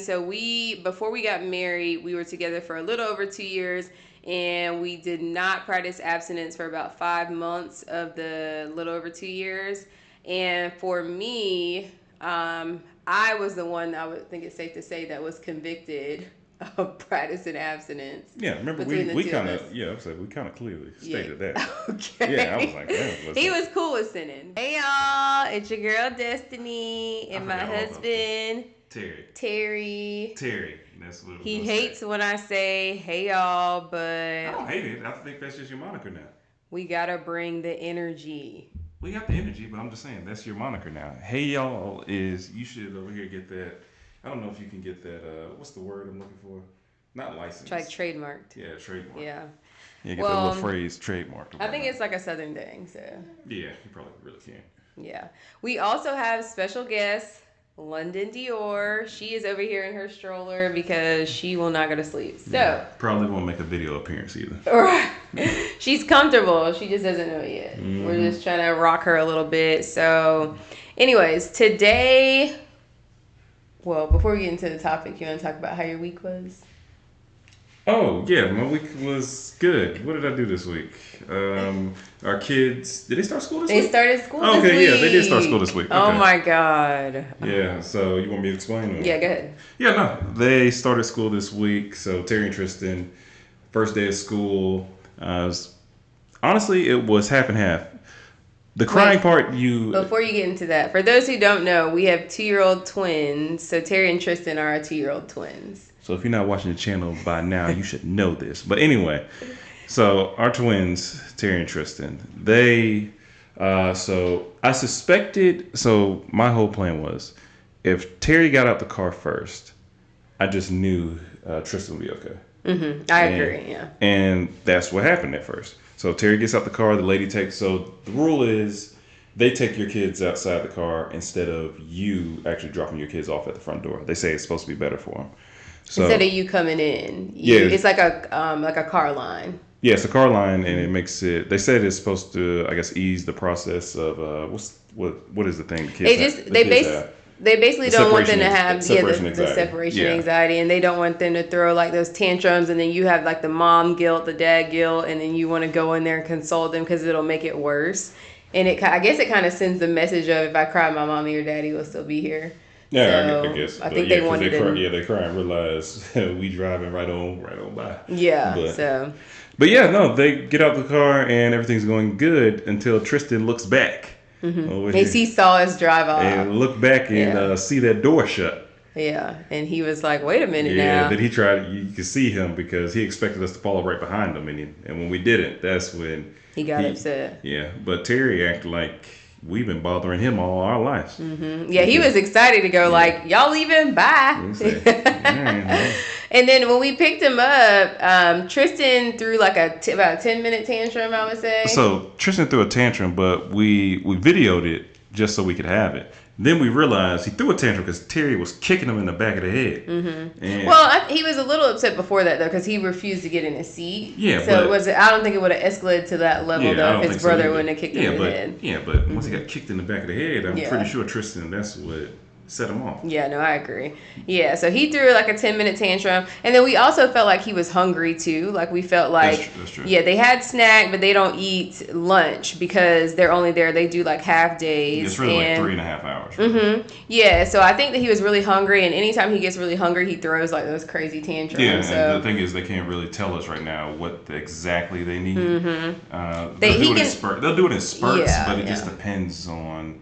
So before we got married, we were together for a little over 2 years, and we did not practice abstinence for about 5 months of the little over 2 years. And for me, I was the one, I would think it's safe to say, that was convicted of practicing abstinence. Yeah, remember we kind of we kind of clearly stated that. Okay. Yeah, I was like, he was cool with sinning. Hey y'all, it's your girl Destiney and my husband Terry. That's what he hates when I say hey y'all, but I don't hate it. I think that's just your moniker now. We gotta bring the energy. We got the energy, but I'm just saying that's your moniker now. Hey y'all is you should over here get that. I don't know if you can get that. What's the word I'm looking for? Not licensed. Like trademarked. Yeah, trademarked. Yeah. Yeah, get that little phrase trademarked. I think it's like a Southern thing, so. Yeah, you probably really can. Yeah. We also have special guest, London Dior. She is over here in her stroller because she will not go to sleep. So. Yeah, probably won't make a video appearance either. Right. She's comfortable. She just doesn't know it yet. Mm-hmm. We're just trying to rock her a little bit. So, anyways, today. Well, before we get into the topic, you want to talk about how your week was? Oh, yeah. My week was good. What did I do this week? Our kids, did they start school this week? They started school this week. Okay, yeah, they did start school this week. Okay. Oh, my God. Yeah, so you want me to explain? Or? Yeah, go ahead. Yeah, no. They started school this week. So Terry and Tristan, first day of school. Honestly, it was half and half. The crying part, Before you get into that, for those who don't know, we have 2-year-old twins. So Terry and Tristan are our 2-year-old twins. So if you're not watching the channel by now, you should know this. But anyway, so our twins, Terry and Tristan, so I suspected, so my whole plan was, if Terry got out the car first, I just knew Tristan would be okay. Mm-hmm. I agree, yeah. And that's what happened at first. So Terry gets out the car, the lady takes, so the rule is they take your kids outside the car instead of you actually dropping your kids off at the front door. They say it's supposed to be better for them. So, instead of you coming in. It's like a car line. Yeah, it's a car line, and it makes it, they said it's supposed to, I guess, ease the process of, what is the thing the kids have? They basically don't want them to have the separation anxiety, and they don't want them to throw like those tantrums, and then you have like the mom guilt, the dad guilt, and then you want to go in there and console them because it'll make it worse. And I guess it kind of sends the message of, if I cry, my mommy or daddy will still be here. Yeah, so, I guess. I think they wanted they cry and realize we driving right on by. Yeah, But yeah, no, they get out the car and everything's going good until Tristan looks back. Mm-hmm. He saw us drive off. And look back and see that door shut. Yeah, and he was like, wait a minute now. Yeah, then he tried, you could see him because he expected us to follow right behind him. And when we didn't, that's when he got upset. Yeah, but Terry acted like we've been bothering him all our lives. Mm-hmm. Yeah, he was excited to go like, y'all leaving? Bye. And then when we picked him up, Tristan threw like about a 10-minute tantrum, I would say. So Tristan threw a tantrum, but we videoed it just so we could have it. Then we realized he threw a tantrum because Terry was kicking him in the back of the head. Mm-hmm. And he was a little upset before that though, because he refused to get in his seat. Yeah, so I don't think it would have escalated to that level though. If his brother wouldn't have kicked him in the head. Yeah, but once he got kicked in the back of the head, I'm pretty sure Tristan, that's what set him off. Yeah, no, I agree. Yeah, so he threw like a 10-minute tantrum. And then we also felt like he was hungry too. Like we felt like, that's true. Yeah, they had snack, but they don't eat lunch because they're only there. They do like half days. It's really like 3.5 hours. Right? Mm-hmm. Yeah, so I think that he was really hungry. And anytime he gets really hungry, he throws like those crazy tantrums. Yeah, and the thing is they can't really tell us right now what exactly they need. Mm-hmm. They'll do it in spurts, but it just depends on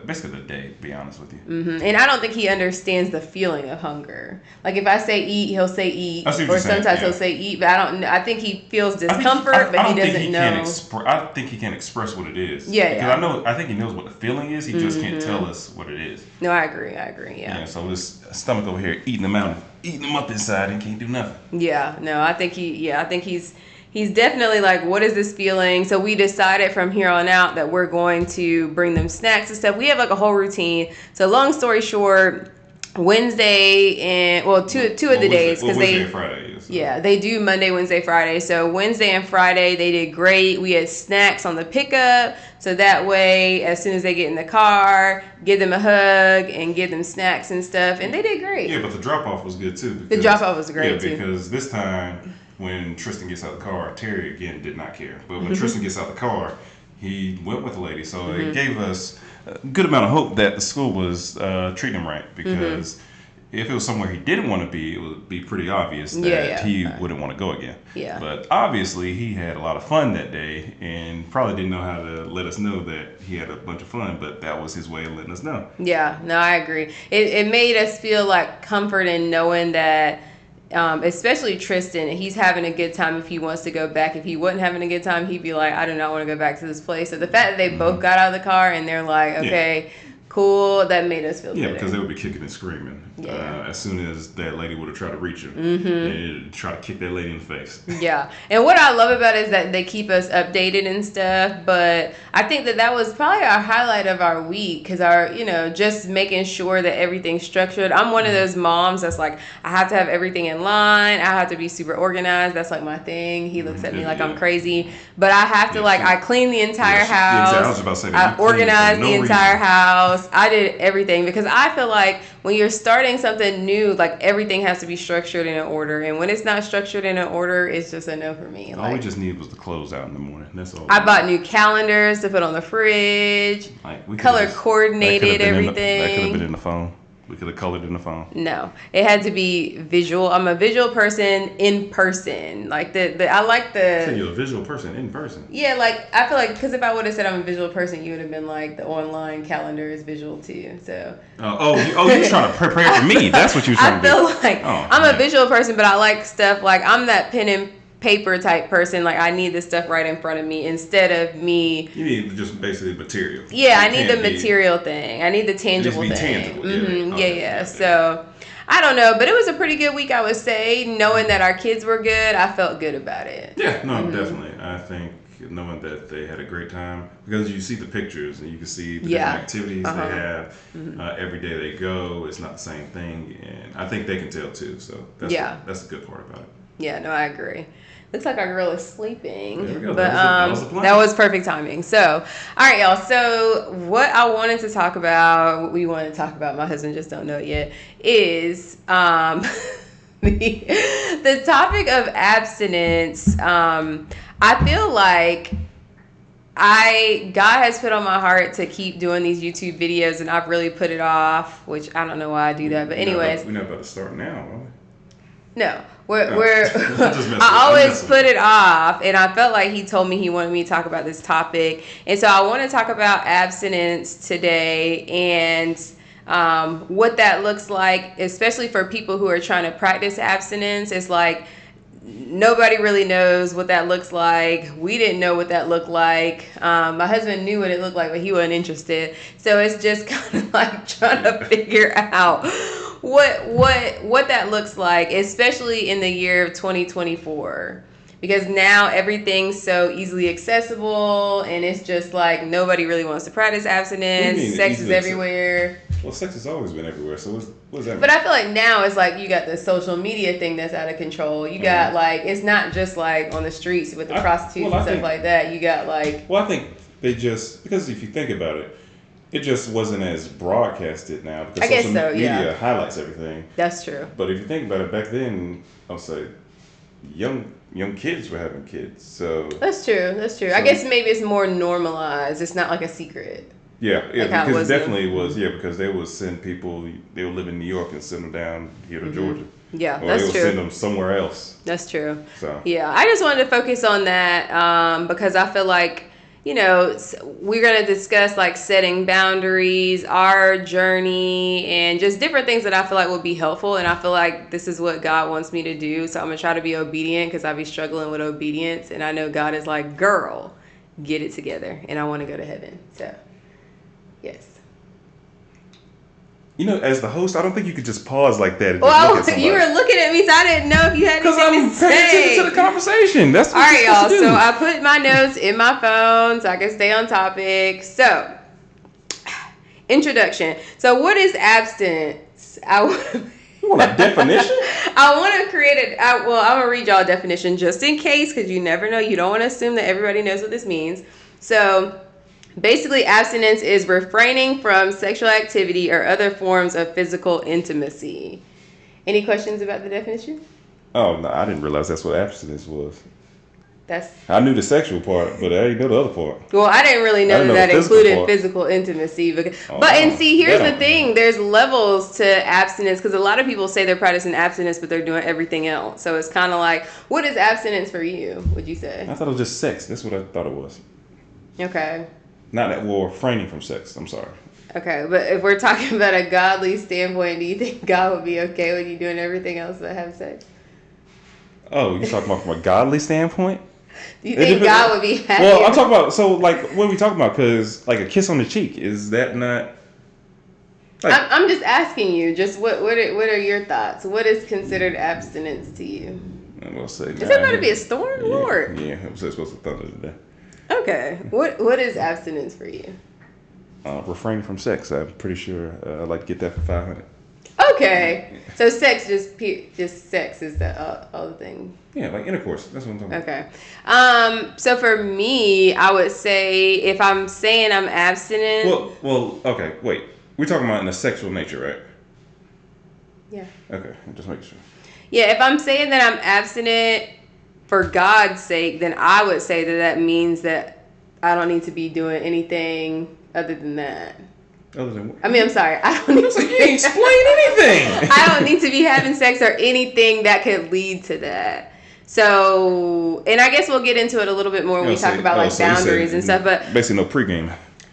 basically the day, to be honest with you. Mm-hmm. And I don't think he understands the feeling of hunger. Like if I say eat, he'll say eat, or sometimes he'll say eat. But I think he feels discomfort, but he doesn't know. I think he can't express what it is. Yeah, because I think he knows what the feeling is. He just can't tell us what it is. No, I agree. Yeah. So his stomach over here eating him up inside, and can't do nothing. Yeah. No, I think he's definitely like, what is this feeling? So we decided from here on out that we're going to bring them snacks and stuff. We have like a whole routine. So long story short, Wednesday and two of the days because Wednesday and Friday is. Yeah, they do Monday, Wednesday, Friday. So Wednesday and Friday they did great. We had snacks on the pickup, so that way as soon as they get in the car, give them a hug and give them snacks and stuff, and they did great. Yeah, but the drop off was good too. Because, the drop off was great too. Because this time when Tristan gets out of the car, Terry again did not care. But when Tristan gets out of the car, he went with the lady, so it gave us a good amount of hope that the school was treating him right, because if it was somewhere he didn't want to be, it would be pretty obvious that he wouldn't want to go again. Yeah. But obviously he had a lot of fun that day and probably didn't know how to let us know that he had a bunch of fun, but that was his way of letting us know. Yeah, no, I agree. It made us feel like comfort in knowing that especially Tristan, he's having a good time if he wants to go back. If he wasn't having a good time, he'd be like, I do not want to go back to this place. So the fact that they both got out of the car and they're like, okay, cool, that made us feel better. Yeah, because they would be kicking and screaming as soon as that lady would have tried to reach him. They'd try to kick that lady in the face. Yeah, and what I love about it is that they keep us updated and stuff, but I think that was probably our highlight of our week, because just making sure that everything's structured. I'm one of those moms that's like, I have to have everything in line. I have to be super organized. That's like my thing. He looks at me like I'm crazy, but I have to I clean the entire house. I was about to say that. I organized the entire house. I did everything because I feel like when you're starting something new, like everything has to be structured in an order, and when it's not structured in an order, it's just a no for me. All we just needed was the clothes out in the morning. That's all. I bought new calendars to put on the fridge. Color coordinated everything. That could have been in the phone. We could have colored in the phone. No, it had to be visual. I'm a visual person in person. Like I like the. So you're a visual person in person. Yeah, like I feel like because if I would have said I'm a visual person, you would have been like the online calendar is visual too. So. You're trying to prepare for me. That's what you're trying to do. I feel like I'm a visual person, but I like stuff like I'm that pen and paper type person. Like I need this stuff right in front of me instead of me. You need just basically material. Yeah, I need the material thing. I need the tangible thing. Tangible. Yeah. So I don't know, but it was a pretty good week, I would say. Knowing that our kids were good, I felt good about it. Yeah, no, definitely. I think knowing that they had a great time, because you see the pictures and you can see the different activities they have. Every day they go, it's not the same thing, and I think they can tell too. So that's the good part about it. Yeah, no, I agree. Looks like our girl is sleeping. There we go. But that was perfect timing. So, all right, y'all. So, what I wanted to talk about, what we want to talk about, my husband just don't know it yet, is the topic of abstinence. I feel like God has put on my heart to keep doing these YouTube videos, and I've really put it off, which I don't know why I do that. But anyways. We're not about to start now, are we? No. I always put it off, and I felt like he told me he wanted me to talk about this topic, and so I want to talk about abstinence today and what that looks like, especially for people who are trying to practice abstinence. It's like nobody really knows what that looks like. We didn't know what that looked like. My husband knew what it looked like, but he wasn't interested. So it's just kind of like trying to figure out what that looks like, especially in the year of 2024, because now everything's so easily accessible, and it's just like nobody really wants to practice abstinence. Sex is everywhere. Well, sex has always been everywhere, so what does that mean? But I feel like now it's like you got the social media thing that's out of control. You got like, it's not just like on the streets with the prostitutes and stuff like that. You got like. Well, I think they just, because if you think about it, it just wasn't as broadcasted now, because social media highlights everything. That's true. But if you think about it, back then, I'll say, young kids were having kids. So that's true. So, I guess maybe it's more normalized. It's not like a secret. Yeah, because it definitely was. Because they would send people. They would live in New York and send them down here to Georgia. Yeah, or that's they would true. send them somewhere else. That's true. So yeah, I just wanted to focus on that because I feel like, we're going to discuss like setting boundaries, our journey, and just different things that I feel like will be helpful. And I feel like this is what God wants me to do. So I'm going to try to be obedient, because I'll be struggling with obedience. And I know God is like, girl, get it together. And I want to go to heaven. So, yes. As the host, I don't think you could just pause like that. And you were looking at me, so I didn't know if you had anything to say. Because I'm paying attention to the conversation. That's what all right, y'all. So I put my notes in my phone so I can stay on topic. So, introduction. So, what is abstinence? You want a definition? I want to create it. I'm going to read y'all a definition just in case, because you never know. You don't want to assume that everybody knows what this means. So basically, abstinence is refraining from sexual activity or other forms of physical intimacy. Any questions about the definition? Oh, no, I didn't realize that's what abstinence was. I knew the sexual part, but I didn't know the other part. Well, I didn't really know that included physical intimacy. Here's the thing. There's levels to abstinence, because a lot of people say they're practicing abstinence, but they're doing everything else. So it's kind of like, what is abstinence for you, would you say? I thought it was just sex. That's what I thought it was. Okay. Not that we're refraining from sex. I'm sorry. Okay, but if we're talking about a godly standpoint, do you think God would be okay with you doing everything else but have sex? Oh, you're talking about from a godly standpoint? Do you think God would be happy? Well, I'm talking about, so like, what are we talking about? Because like a kiss on the cheek, is that not? Like, I'm just asking you. Just what are your thoughts? What is considered abstinence to you? I'm gonna say. Is that about to be a storm, yeah, Lord? Yeah, I'm supposed to thunder today. Okay, what is abstinence for you? Refraining from sex. I'm pretty sure I'd like to get that for 500. Okay, so sex just sex is the other thing. Yeah, like intercourse. That's what I'm talking about. Okay. So for me, I would say if I'm saying I'm abstinent. Well. Okay. Wait. We're talking about in a sexual nature, right? Yeah. Okay. I'm just making sure. Yeah. If I'm saying that I'm abstinent for God's sake, then I would say that means that I don't need to be doing anything other than that. Other than what? I mean, I'm sorry. I don't need to you ain't explain anything. I don't need to be having sex or anything that could lead to that. So, and I guess we'll get into it a little bit more when we talk about like boundaries and stuff. But basically, no pregame.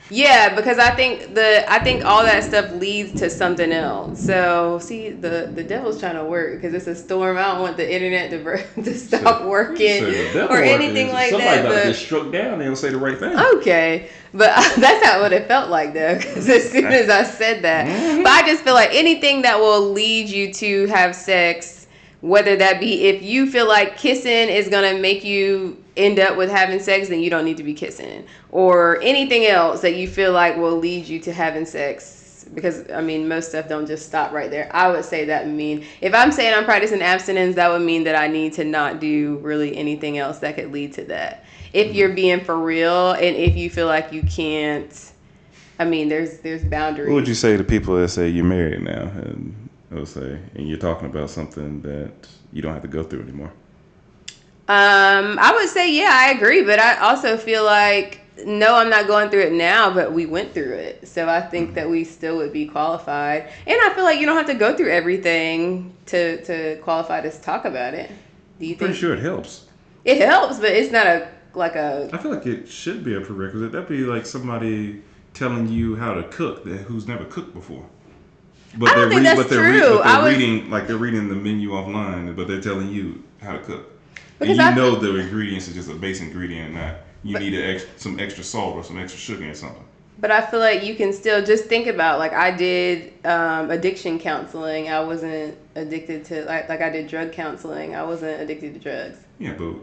Yeah, because I think all that stuff leads to something else. So, see, the devil's trying to work because it's a storm. I don't want the internet to stop working or anything like that. Somebody got just struck down. They don't say the right thing. Okay, but that's not what it felt like though. Because as soon as I said that, but I just feel like anything that will lead you to have sex. Whether that be if you feel like kissing is going to make you end up with having sex, then you don't need to be kissing. Or anything else that you feel like will lead you to having sex. Because, I mean, most stuff don't just stop right there. I would say that mean, if I'm saying I'm practicing abstinence, that would mean that I need to not do really anything else that could lead to that. If you're being for real and if you feel like you can't, I mean, there's boundaries. What would you say to people that say you're married now and you're talking about something that you don't have to go through anymore? I would say, yeah, I agree. But I also feel like, no, I'm not going through it now, but we went through it. So I think that we still would be qualified. And I feel like you don't have to go through everything to qualify to talk about it. Do you think? Pretty sure it helps. It helps, but it's not I feel like it should be a prerequisite. That'd be like somebody telling you how to cook who's never cooked before. But I don't think that's true. They're reading the menu offline, but they're telling you how to cook. Because and you know the ingredients are just a base ingredient, not you need some extra salt or some extra sugar or something. But I feel like you can still just think about, like I did addiction counseling. I wasn't addicted to, like I did drug counseling. I wasn't addicted to drugs. Yeah, but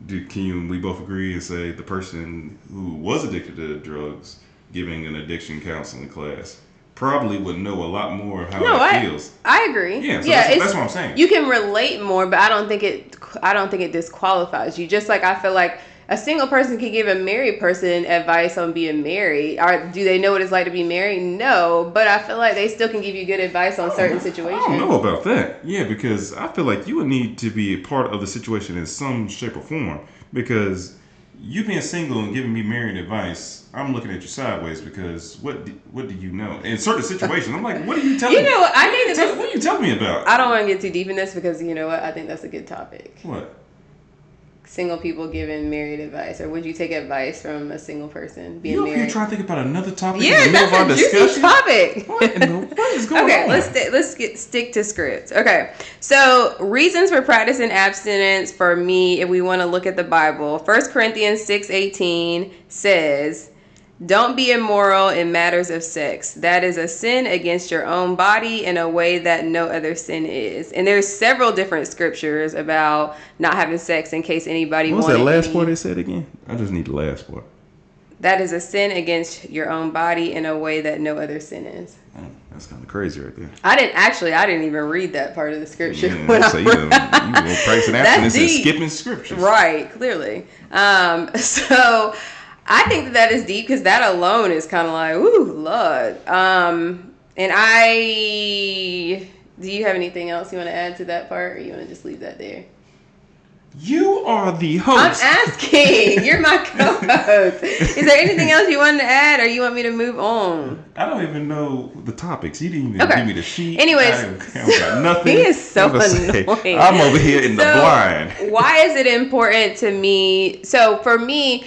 we both agree and say the person who was addicted to drugs giving an addiction counseling class probably would know a lot more of how it feels. I agree. Yeah, so that's what I'm saying. You can relate more, but I don't think it disqualifies you. Just like I feel like a single person can give a married person advice on being married. Or do they know what it's like to be married? No, but I feel like they still can give you good advice on certain situations. I don't know about that. Yeah, because I feel like you would need to be a part of the situation in some shape or form. Because you being single and giving me married advice, I'm looking at you sideways because what do you know? In certain situations, I'm like, what are you telling me? What what are you telling me about? I don't want to get too deep in this because you know what? I think that's a good topic. What? Single people giving married advice, or would you take advice from a single person being married? You here trying to think about another topic? Yeah, that's a juicy topic. What is going on? Okay, let's stick to scripts. Okay, so reasons for practicing abstinence for me, if we want to look at the Bible, 1 Corinthians 6:18 says, "Don't be immoral in matters of sex. That is a sin against your own body in a way that no other sin is." And there's several different scriptures about not having sex in case anybody wanted. What was that last part they said again? I just need the last part. That is a sin against your own body in a way that no other sin is. Oh, that's kind of crazy right there. I didn't even read that part of the scripture. Yeah, so you will practice abstinence and skipping scriptures. Right, clearly. So I think that is deep because that alone is kind of like, ooh, Lord. And do you have anything else you want to add to that part, or you want to just leave that there? You are the host. I'm asking. You're my co-host. Is there anything else you wanted to add, or you want me to move on? I don't even know the topics. You didn't even give me the sheet. Anyways, I got nothing. He is so annoying. I'm over here in the blind. Why is it important to me? So for me,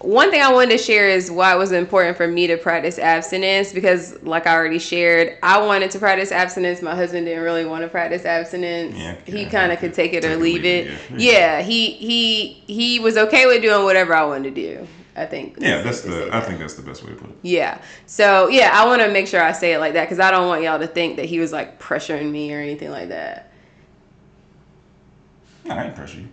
one thing I wanted to share is why it was important for me to practice abstinence, because like I already shared, I wanted to practice abstinence. My husband didn't really want to practice abstinence. He kind of could take it or leave it. Yeah, he was okay with doing whatever I wanted to do. I think. Yeah, I think that's the best way to put it. Yeah. So yeah, I want to make sure I say it like that because I don't want y'all to think that he was like pressuring me or anything like that. No, I ain't pressure you.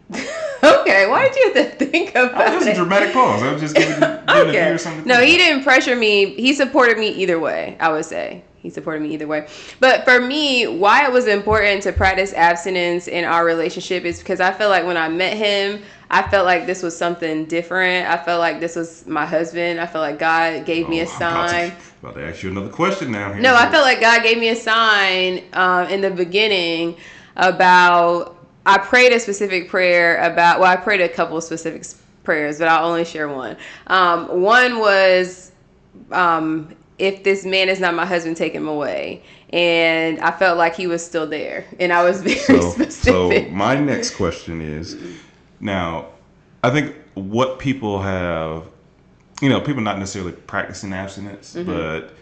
Okay, why did you have to think about it? That was a dramatic pause. I was just giving a view or something. No, he didn't pressure me. He supported me either way, I would say. He supported me either way. But for me, why it was important to practice abstinence in our relationship is because I felt like when I met him, I felt like this was something different. I felt like this was my husband. I felt like God gave me a sign. I'm about to ask you another question now. No, I felt like God gave me a sign in the beginning about... I prayed a specific prayer about... Well, I prayed a couple of specific prayers, but I'll only share one. One was... if this man is not my husband, take him away. And I felt like he was still there. And I was very specific. So my next question is, now, I think what people have, people not necessarily practicing abstinence, but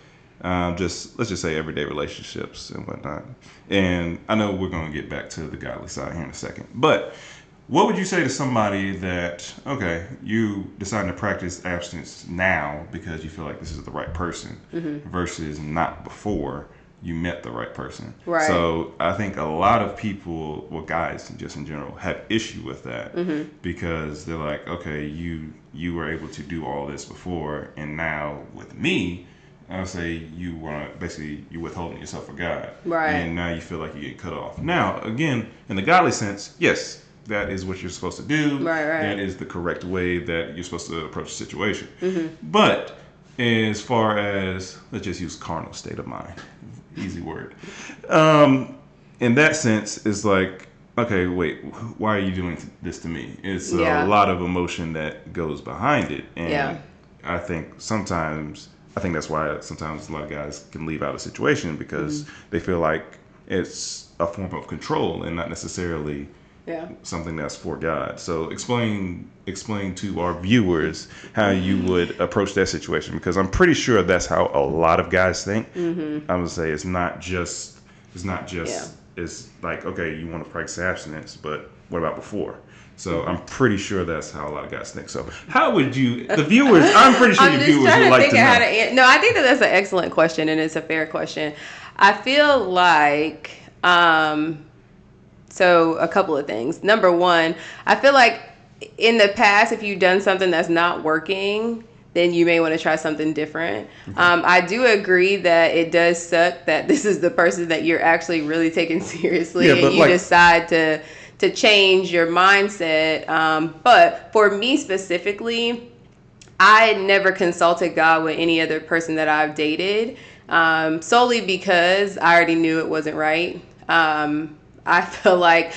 let's just say everyday relationships and whatnot. And I know we're going to get back to the godly side here in a second. But what would you say to somebody that, okay, you decide to practice abstinence now because you feel like this is the right person versus not before you met the right person? Right. So I think a lot of people, well, guys just in general, have issue with that because they're like, okay, you were able to do all this before, and now with me, I'll say you're withholding yourself for God. Right. And now you feel like you get cut off. Now, again, in the godly sense, yes, that is what you're supposed to do. Right. That is the correct way that you're supposed to approach the situation. But as far as, let's just use carnal state of mind. Easy word. In that sense, it's like, okay, wait, why are you doing this to me? It's a lot of emotion that goes behind it. And I think that's why sometimes a lot of guys can leave out a situation because they feel like it's a form of control and not necessarily something that's for God. So explain to our viewers how you would approach that situation, because I'm pretty sure that's how a lot of guys think. I'm gonna say it's not just it's like, okay, you want to practice abstinence, but what about before? So I'm pretty sure that's how a lot of guys think. So how would you, the viewers, I'm pretty sure your viewers would like to know. No, I think that's an excellent question, and it's a fair question. I feel like, so a couple of things. Number one, I feel like in the past, if you've done something that's not working, then you may want to try something different. I do agree that it does suck that this is the person that you're actually really taking seriously, and you decide to change your mindset. But for me specifically, I never consulted God with any other person that I've dated, solely because I already knew it wasn't right. I feel like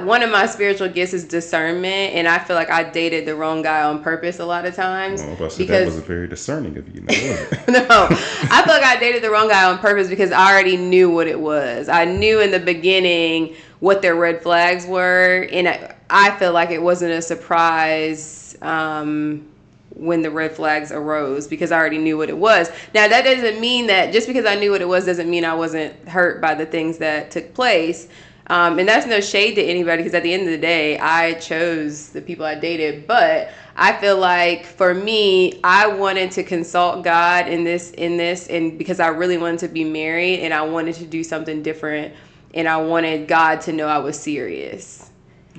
one of my spiritual gifts is discernment, and I feel like I dated the wrong guy on purpose a lot of times. Oh, because that was very discerning of you. No, I feel like I dated the wrong guy on purpose because I already knew what it was. I knew in the beginning what their red flags were, and I feel like it wasn't a surprise when the red flags arose because I already knew what it was. Now, that doesn't mean that just because I knew what it was doesn't mean I wasn't hurt by the things that took place. And that's no shade to anybody, because at the end of the day, I chose the people I dated. But I feel like for me, I wanted to consult God in this, and because I really wanted to be married and I wanted to do something different, and I wanted God to know I was serious.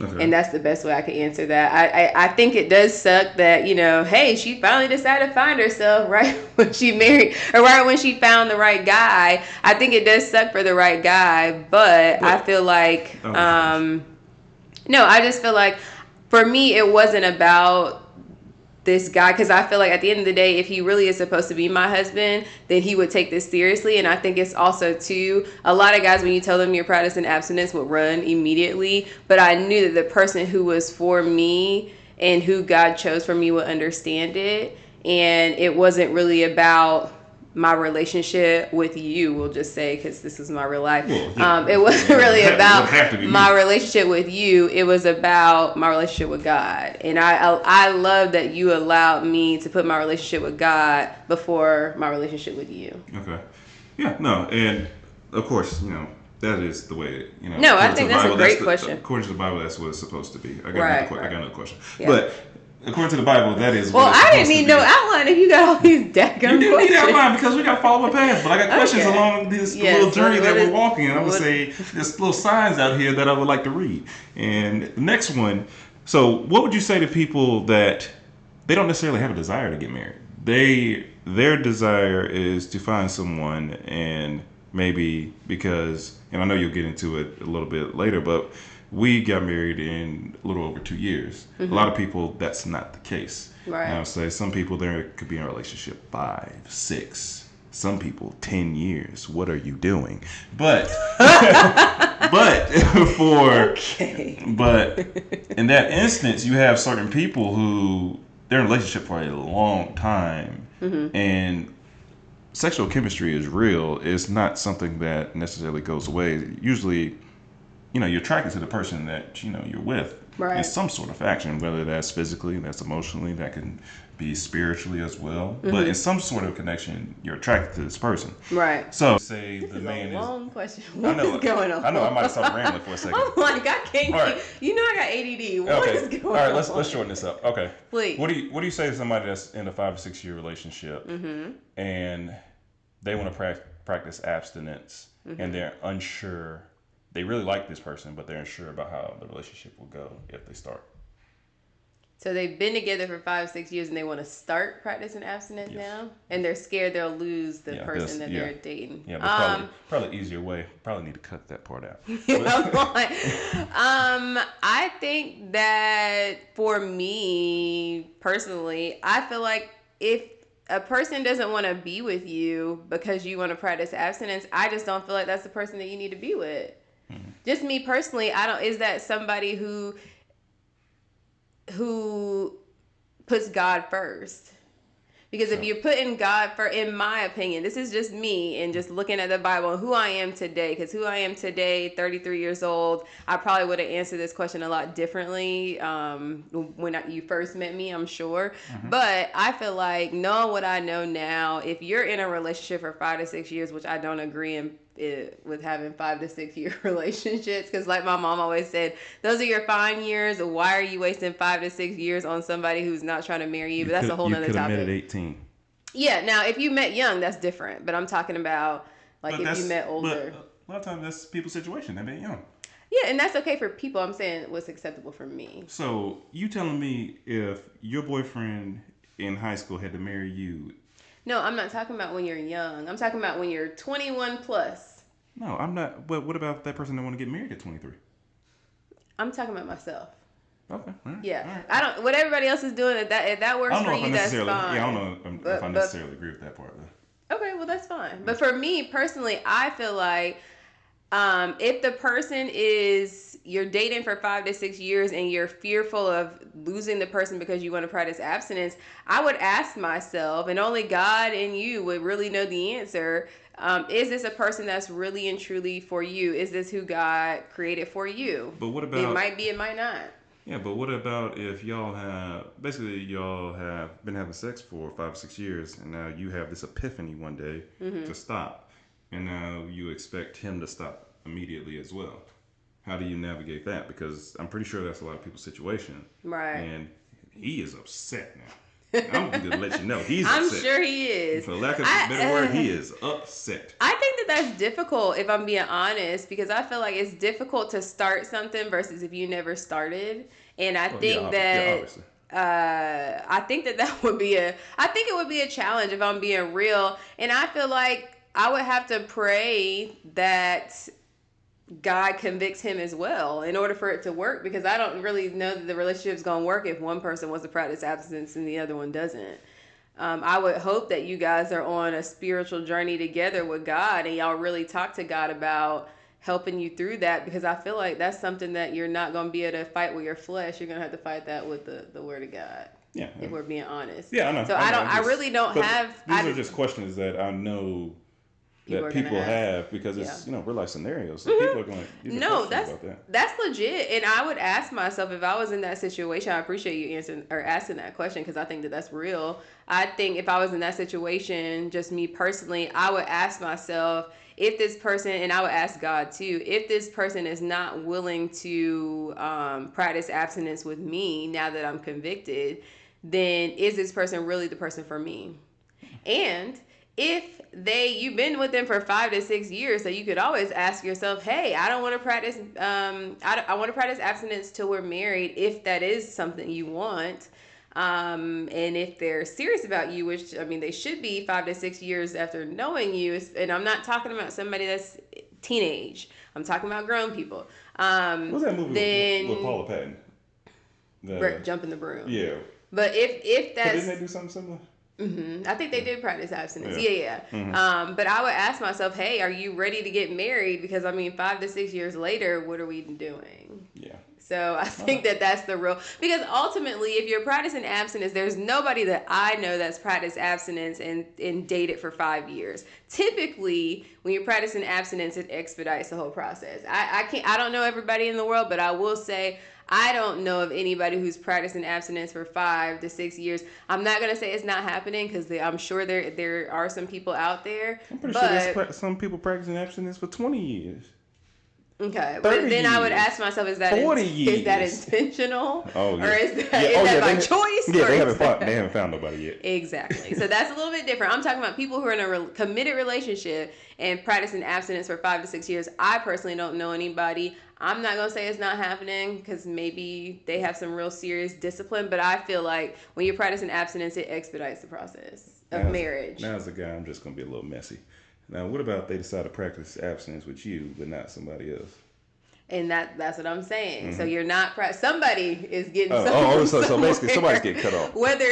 Okay. And that's the best way I could answer that. I think it does suck that, hey, she finally decided to find herself right when she married, or right when she found the right guy. I think it does suck for the right guy, but I feel like, no, I just feel like for me, it wasn't about this guy, because I feel like at the end of the day, if he really is supposed to be my husband, then he would take this seriously. And I think it's also too, a lot of guys, when you tell them you're practicing abstinence, will run immediately. But I knew that the person who was for me and who God chose for me would understand it. And it wasn't really about my relationship with you, we'll just say, because this is my real life. Well, yeah. It wasn't really about my me. relationship with you. It was about my relationship with God. And I love that you allowed me to put my relationship with God before my relationship with you. Okay. Yeah, no, and of course, that is the way, No, I think that's a great question. According to the Bible, that's what it's supposed to be. I got another question. Yeah. But according to the Bible, that is well, what it's I didn't need no outline if you got all these daggum questions. You didn't need outline because we got to follow a path. But I got questions along this little journey that we're walking. And I'm going to say there's little signs out here that I would like to read. And the next one, so what would you say to people that they don't necessarily have a desire to get married? Their desire is to find someone, and maybe because, and I know you'll get into it a little bit later, but we got married in a little over 2 years. Mm-hmm. A lot of people, that's not the case. Right. And I would say some people there could be in a relationship 5, 6, some people 10 years. What are you doing? But but in that instance, you have certain people who they're in a relationship for a long time, and sexual chemistry is real. It's not something that necessarily goes away. Usually, you're attracted to the person that, you're with in some sort of action, whether that's physically, that's emotionally, that can be spiritually as well. But in some sort of connection, you're attracted to this person. Right. So, say this the is man a long question. I know, What is going on? I know, I might have stopped rambling for a second. I'm like, I can't All right. I got ADD. What is going on? All right, let's shorten this up. Okay. Please. What do you say to somebody that's in a 5 or 6 year relationship and they want to practice abstinence and they're unsure? They really like this person, but they're unsure about how the relationship will go if they start. So they've been together for 5, 6 years and they want to start practicing abstinence now? And they're scared they'll lose the person that they're dating. Yeah, but probably easier way. Probably need to cut that part out. I think that for me, personally, I feel like if a person doesn't want to be with you because you want to practice abstinence, I just don't feel like that's the person that you need to be with. Just me personally, is that somebody who puts God first? Because if you're putting God first, in my opinion, this is just me and just looking at the Bible and who I am today, because who I am today, 33 years old, I probably would have answered this question a lot differently when you first met me, I'm sure. But I feel like knowing what I know now, if you're in a relationship for 5 to 6 years, which I don't agree with having 5 to 6 year relationships, because like my mom always said, those are your fine years. Why are you wasting 5 to 6 years on somebody who's not trying to marry you? But that's a whole nother topic. You could have met at 18. Yeah, now if you met young, that's different. But I'm talking about if you met older. But a lot of times that's people's situation. They met young. Yeah, and that's okay for people. I'm saying what's acceptable for me. So you telling me if your boyfriend in high school had to marry you? No, I'm not talking about when you're young. I'm talking about when you're 21 plus. No, I'm not. But what about that person that want to get married at 23? I'm talking about myself. Okay. All right. Yeah. All right. I don't. What everybody else is doing, if that works for you, that's fine. Yeah, I don't know if I necessarily agree with that part. Though. Okay, well that's fine. But for me personally, I feel like if the person you're dating for 5 to 6 years and you're fearful of losing the person because you want to practice abstinence, I would ask myself, and only God and you would really know the answer, is this a person that's really and truly for you? Is this who God created for you? But what about... It might be, it might not. Yeah, but what about if y'all have been having sex for 5 or 6 years and now you have this epiphany one day to stop, and now you expect him to stop immediately as well? How do you navigate that? Because I'm pretty sure that's a lot of people's situation. Right. And he is upset now. I'm going to let you know he's I'm upset. sure he is. For lack of a better word, he is upset. I think that that's difficult, if I'm being honest, because I feel like it's difficult to start something versus if you never started. And I think obviously. I think that would be I think it would be a challenge if I'm being real. And I feel like I would have to pray that God convicts him as well in order for it to work, because I don't really know that the relationship's going to work if one person wants to practice abstinence and the other one doesn't. I would hope that you guys are on a spiritual journey together with God and y'all really talk to God about helping you through that, because I feel like that's something that you're not going to be able to fight with your flesh. You're going to have to fight that with the word of God. Yeah. If we're being honest. Yeah, I know. So I really don't have. These are just questions that I know that people have because it's real life scenarios. So people are going. No, that's legit. And I would ask myself if I was in that situation. I appreciate you answering or asking that question, because I think that that's real. I think if I was in that situation, just me personally, I would ask myself if this person, and I would ask God too, if this person is not willing to practice abstinence with me now that I'm convicted, then is this person really the person for me? And if you've been with them for 5 to 6 years, so you could always ask yourself, hey, I don't want to practice, I want to practice abstinence till we're married, if that is something you want. And if they're serious about you, which, I mean, they should be 5 to 6 years after knowing you, and I'm not talking about somebody that's teenage, I'm talking about grown people. What's that movie with Paula Patton? Jump in the Broom. Yeah. But if that's... Didn't they do something similar? Mm-hmm. I think they did practice abstinence. Yeah. Mm-hmm. But I would ask myself, hey, are you ready to get married? Because, I mean, 5 to 6 years later, what are we doing? Yeah. So I think that's the real... Because ultimately, if you're practicing abstinence, there's nobody that I know that's practiced abstinence and dated for 5 years. Typically, when you're practicing abstinence, it expedites the whole process. I don't know everybody in the world, but I will say... I don't know of anybody who's practicing abstinence for 5 to 6 years. I'm not going to say it's not happening, because I'm sure there are some people out there. I'm pretty sure there's some people practicing abstinence for 20 years. Okay, but then I would ask myself, is that intentional? Oh, yeah. Or is that by choice? Yeah, they haven't found nobody yet. Exactly. So that's a little bit different. I'm talking about people who are in a committed relationship and practicing abstinence for 5 to 6 years. I personally don't know anybody. I'm not going to say it's not happening, because maybe they have some real serious discipline, but I feel like when you're practicing abstinence, it expedites the process of marriage. Now, as a guy, I'm just going to be a little messy. Now, what about they decide to practice abstinence with you, but not somebody else? And that's what I'm saying. Mm-hmm. So you're not somebody is getting so basically somebody's getting cut off. Whether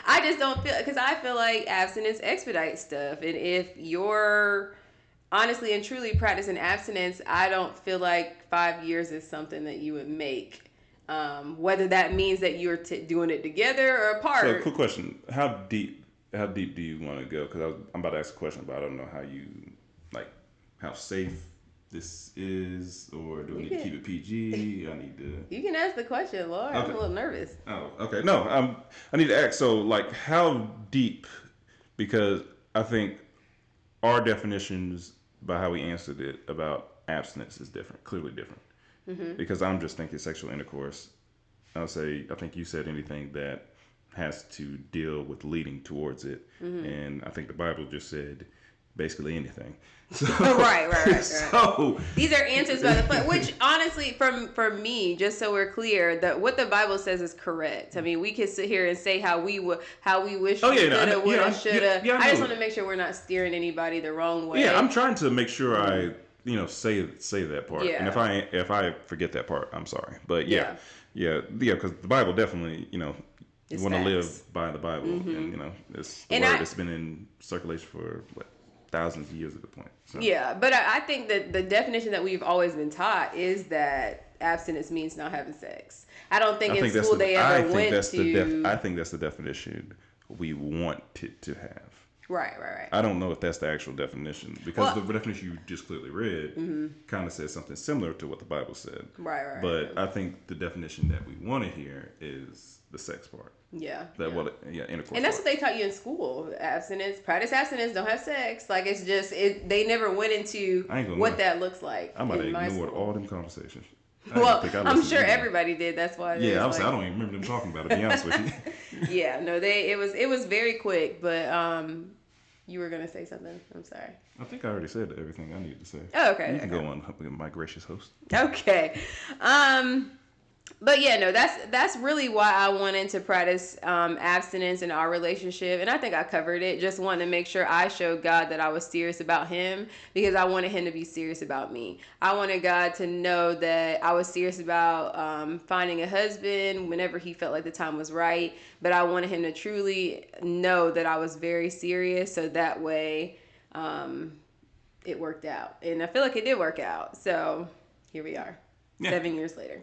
I just don't feel, because I feel like abstinence expedites stuff, and if you're honestly and truly practicing abstinence, I don't feel like 5 years is something that you would make. Whether that means that you're doing it together or apart. So, quick question: How deep do you want to go? Because I'm about to ask a question, but I don't know how safe this is, or do we need to keep it PG? I need to. You can ask the question, Lord. Okay. I'm a little nervous. Oh, okay. No, I need to ask. So, how deep? Because I think our definitions by how we answered it about abstinence is different, clearly different. Mm-hmm. Because I'm just thinking sexual intercourse. I think you said anything that has to deal with leading towards it. Mm-hmm. And I think the Bible just said basically anything. So, right. So these are answers by the flesh, which honestly, for me, just so we're clear, that what the Bible says is correct. I mean, we can sit here and say how we wish we coulda, woulda, shoulda. I just want to make sure we're not steering anybody the wrong way. Yeah, I'm trying to make sure I say that part. Yeah. And if I forget that part, I'm sorry. But yeah, because the Bible definitely, you want to live by the Bible, mm-hmm. and it's the word that's been in circulation for thousands of years at the point. So. Yeah, but I think that the definition that we've always been taught is that abstinence means not having sex. I don't think in school they ever went to... I think that's the definition we want it to have. Right. I don't know if that's the actual definition, because the definition you just clearly read kind of says something similar to what the Bible said. Right. But I think the definition that we want to hear is the sex part. Yeah. Intercourse. And that's what they taught you in school. Abstinence, practice abstinence, don't have sex. It's just, they never went into what that looks like. I'm about to ignore all them conversations. Well, think I I'm listened sure to them. everybody did. That's why. Yeah, I was I don't even remember them talking about it. To be honest with you. Yeah, no, it was very quick, but you were gonna say something. I'm sorry. I think I already said everything I needed to say. Oh, okay. You can Okay. go on, my gracious host. Okay. But yeah, no, that's really why I wanted to practice abstinence in our relationship, and I think I covered it. Just wanting to make sure I showed God that I was serious about Him, because I wanted Him to be serious about me. I wanted God to know that I was serious about finding a husband whenever He felt like the time was right. But I wanted Him to truly know that I was very serious, so that way it worked out, and I feel like it did work out. So here we are, Yeah. 7 years later.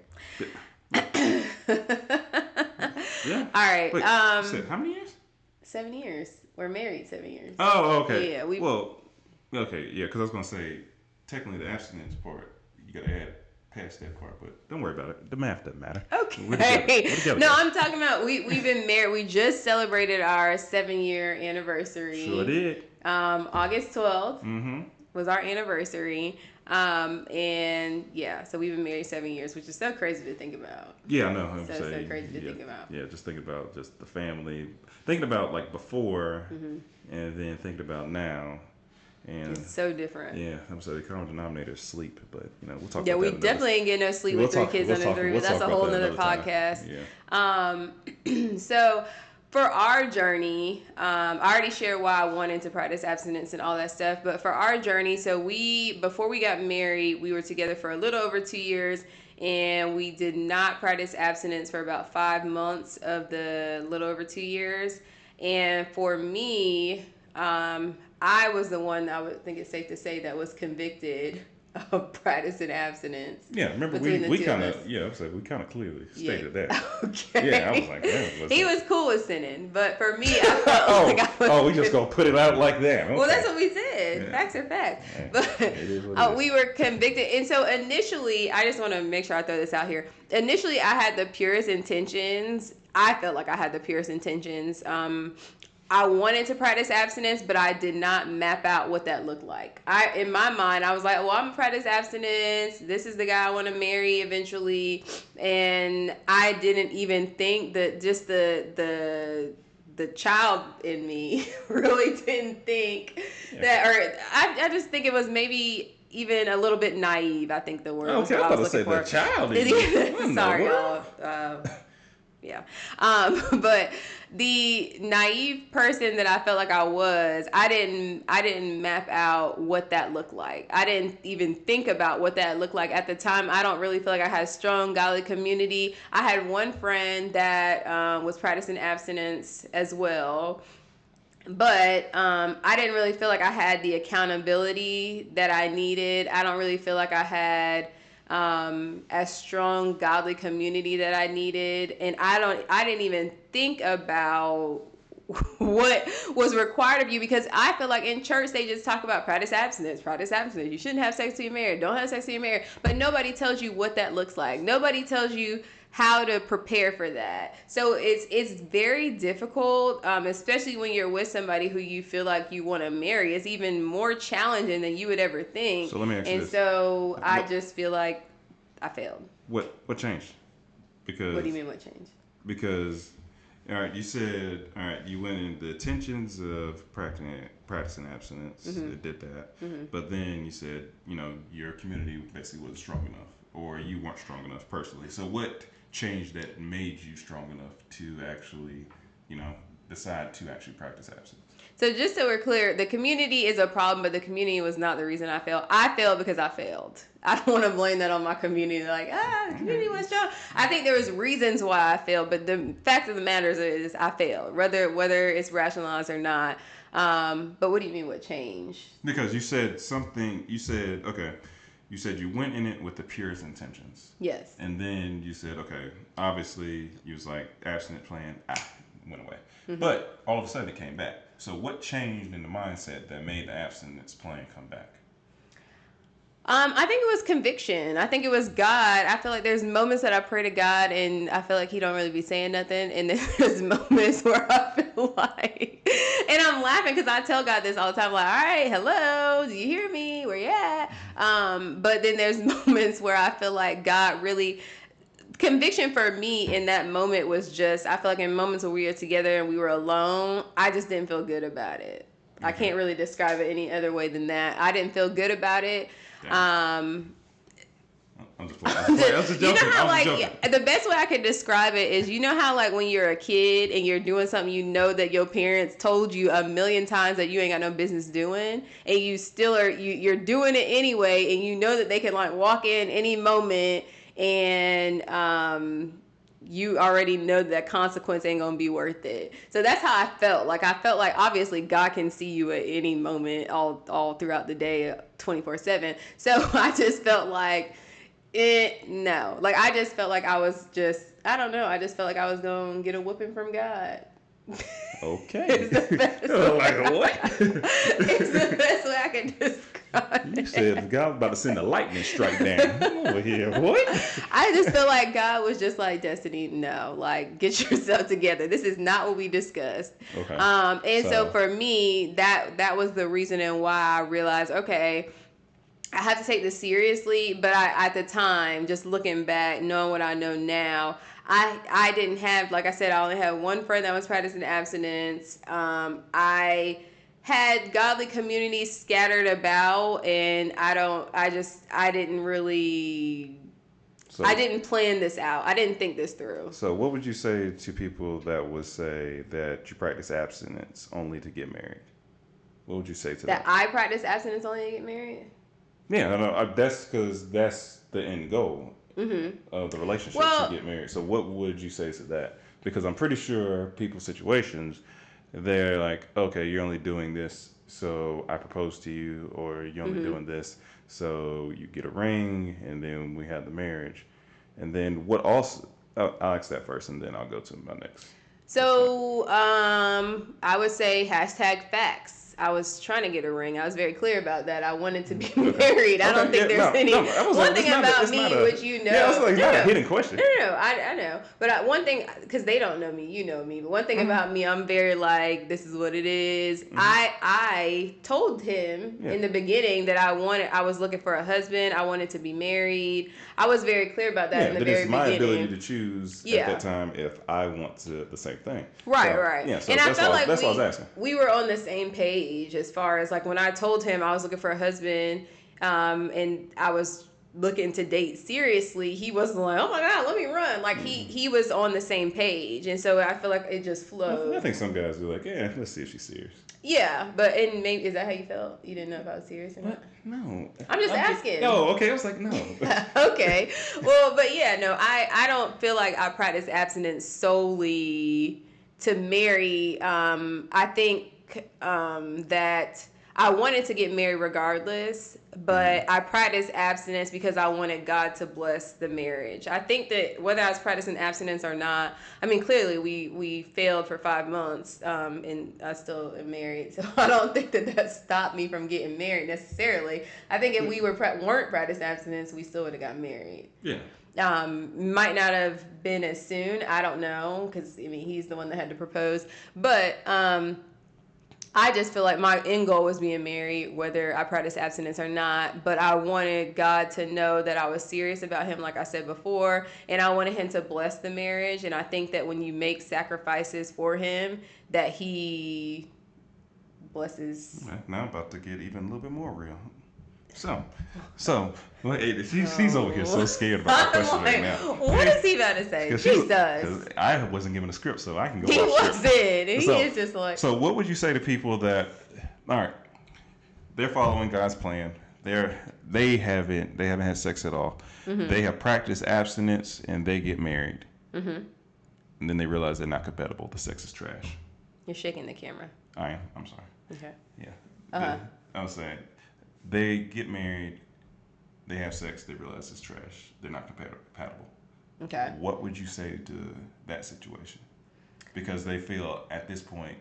Yeah. All right. Wait, you said how many years? 7 years. We're married 7 years. Oh, okay. Yeah. Well, okay, yeah, because I was gonna say technically the abstinence part you gotta add past that part, but don't worry about it. The math doesn't matter. Okay. We're together, No, guys. I'm talking about we've been married. We just celebrated our 7-year anniversary. Sure did. August 12th Mm-hmm. was our anniversary. And yeah, so we've been married 7 years, which is so crazy to think about. Yeah, I know. I'm So saying, crazy to yeah, think about. Yeah, just think about just the family. Thinking about like before, Mm-hmm. and then thinking about now, and It's so different. yeah, I'm sorry. The common denominator is sleep, but we'll talk. Yeah, about we that definitely ain't getting no sleep We'll with 3 talk- kids we'll under talk- 3, we'll but that's a talk about whole that nother another time. podcast. Yeah. So for our journey, I already shared why I wanted to practice abstinence and all that stuff. But for our journey, so before we got married, we were together for a little over 2 years, and we did not practice abstinence for about 5 months of the little over 2 years. And for me, I was the one, I would think it's safe to say, that was convicted of practicing abstinence. Yeah, remember between the we two kind of of us. I was like we kind of clearly Yeah. stated that. Okay. Yeah, I was like, yeah, He was cool with sinning, but for me, I felt like I was. we just gonna put it out like that. Okay. Well, that's what we said. Yeah. Facts are facts. Yeah. But It is what it is. we were convicted. And so initially, I just want to make sure I throw this out here. Initially, I had the purest intentions. I felt like I had the purest intentions. I wanted to practice abstinence, but I did not map out what that looked like. In my mind, I was like, well, I'm gonna practice abstinence. This is the guy I want to marry eventually. And I didn't even think that just the child in me really didn't think that, or I just think it was maybe even a little bit naive. I think the word. Okay, I thought to say the child in you. Sorry, y'all. Yeah. But the naive person that I felt like I was, I didn't map out what that looked like. I didn't even think about what that looked like at the time. I don't really feel like I had a strong godly community. I had one friend that was practicing abstinence as well. But I didn't really feel like I had the accountability that I needed. I don't really feel like I had a strong godly community that I needed, and I didn't even think about what was required of you, because I feel like in church they just talk about practice abstinence. You shouldn't have sex till you're married. Don't have sex till you're married. But nobody tells you what that looks like. Nobody tells you how to prepare for that. So it's very difficult, especially when you're with somebody who you feel like you want to marry. It's even more challenging than you would ever think. So let me ask you and this. so I just feel like I failed. What changed? Because What do you mean what changed? Because all right, you said all right, you went in the intentions of practicing abstinence. Mm-hmm. It did that, Mm-hmm. but then you said your community basically wasn't strong enough, or you weren't strong enough personally. So what changed that made you strong enough to actually decide to actually practice abstinence? So just so we're clear, the community is a problem, but the community was not the reason I failed. I failed because I failed. I don't want to blame that on my community. Like, the community was strong. I think there was reasons why I failed, but the fact of the matter is I failed, whether it's rationalized or not. But what do you mean what changed? Because you said something. You said okay. You said you went in it with the purest intentions. Yes. And then you said, okay, obviously you was like abstinent plan, went away. Mm-hmm. But all of a sudden it came back. So what changed in the mindset that made the abstinence plan come back? I think it was conviction. I think it was God. I feel like there's moments that I pray to God and I feel like he don't really be saying nothing. And then there's moments where I feel like, and I'm laughing because I tell God this all the time. Like, all right, hello, do you hear me? Where you at? But then there's moments where I feel like God really, conviction for me in that moment was just, I feel like in moments where we were together and we were alone, I just didn't feel good about it. I can't really describe it any other way than that. I didn't feel good about it. I'm just playing. I'm just joking. You know how the best way I could describe it is, you know how like when you're a kid and you're doing something you know that your parents told you a million times that you ain't got no business doing, and you still are you're doing it anyway, and you know that they can like walk in any moment and you already know that consequence ain't gonna be worth it. So that's how I felt. Like I felt like obviously God can see you at any moment, all throughout the day, 24/7. So I just felt like no. Like I just felt like I was just, I don't know. I just felt like I was gonna get a whooping from God. Okay. It's the best like what? It's the best way I can describe You said God was about to send a lightning strike down over here. What? I just feel like God was just like, Destiny, no, like get yourself together. This is not what we discussed. Okay. And so for me, that was the reason and why I realized, okay, I have to take this seriously. But at the time, just looking back, knowing what I know now, I didn't have, like I said, I only had one friend that was practicing abstinence. I had godly communities scattered about, and I didn't really, I didn't plan this out. I didn't think this through. So what would you say to people that would say that you practice abstinence only to get married? What would you say to that? That I practice abstinence only to get married? Yeah, no, that's because that's the end goal of the relationship, to get married. So what would you say to that? Because I'm pretty sure people's situations, they're like, okay, you're only doing this, so I propose to you, or you're only doing this, so you get a ring, and then we have the marriage. And then what also, I'll ask that first, and then I'll go to my next. So I would say hashtag facts. I was trying to get a ring. I was very clear about that. I wanted to be married. I don't think there's any. One thing about me, which you know. Yeah, it's like not a hidden question. No, I know. But one thing, because they don't know me, you know me. But one thing about me, I'm very like, this is what it is. I told him in the beginning that I was looking for a husband. I wanted to be married. I was very clear about that in the very beginning. It's my ability to choose at that time if I want the same thing. Right. Yeah, so and I felt like that's what I was asking. We were on the same page as far as like when I told him I was looking for a husband, and I was looking to date seriously, he wasn't like, oh my God, let me run. Like he was on the same page, and so I feel like it just flowed. I think some guys are like, yeah, let's see if she's serious. Yeah, but and maybe is that how you felt? You didn't know if I was serious or not? No. I'm just asking. No, okay. I was like, no. Okay. Well, but yeah, no, I don't feel like I practice abstinence solely to marry. I think that I wanted to get married regardless, but I practiced abstinence because I wanted God to bless the marriage. I think that whether I was practicing abstinence or not, I mean, clearly we failed for 5 months, and I still am married, so I don't think that stopped me from getting married necessarily. I think if we weren't practicing abstinence, we still would have got married. Yeah. Might not have been as soon. I don't know, because I mean he's the one that had to propose, but I just feel like my end goal was being married, whether I practice abstinence or not. But I wanted God to know that I was serious about him, like I said before, and I wanted him to bless the marriage. And I think that when you make sacrifices for him, that he blesses. Now I'm about to get even a little bit more real. So, well, she's over here so scared about that question right now. What is he about to say? Jesus. Because I wasn't given a script, so I can go. He wasn't. He is just like. So, what would you say to people that, all right, they're following God's plan. They haven't had sex at all. Mm-hmm. They have practiced abstinence and they get married. Mm-hmm. And then they realize they're not compatible. The sex is trash. You're shaking the camera. I am. I'm sorry. Okay. Yeah. I was saying. They get married, they have sex, they realize it's trash. They're not compatible. Okay. What would you say to that situation? Because they feel at this point,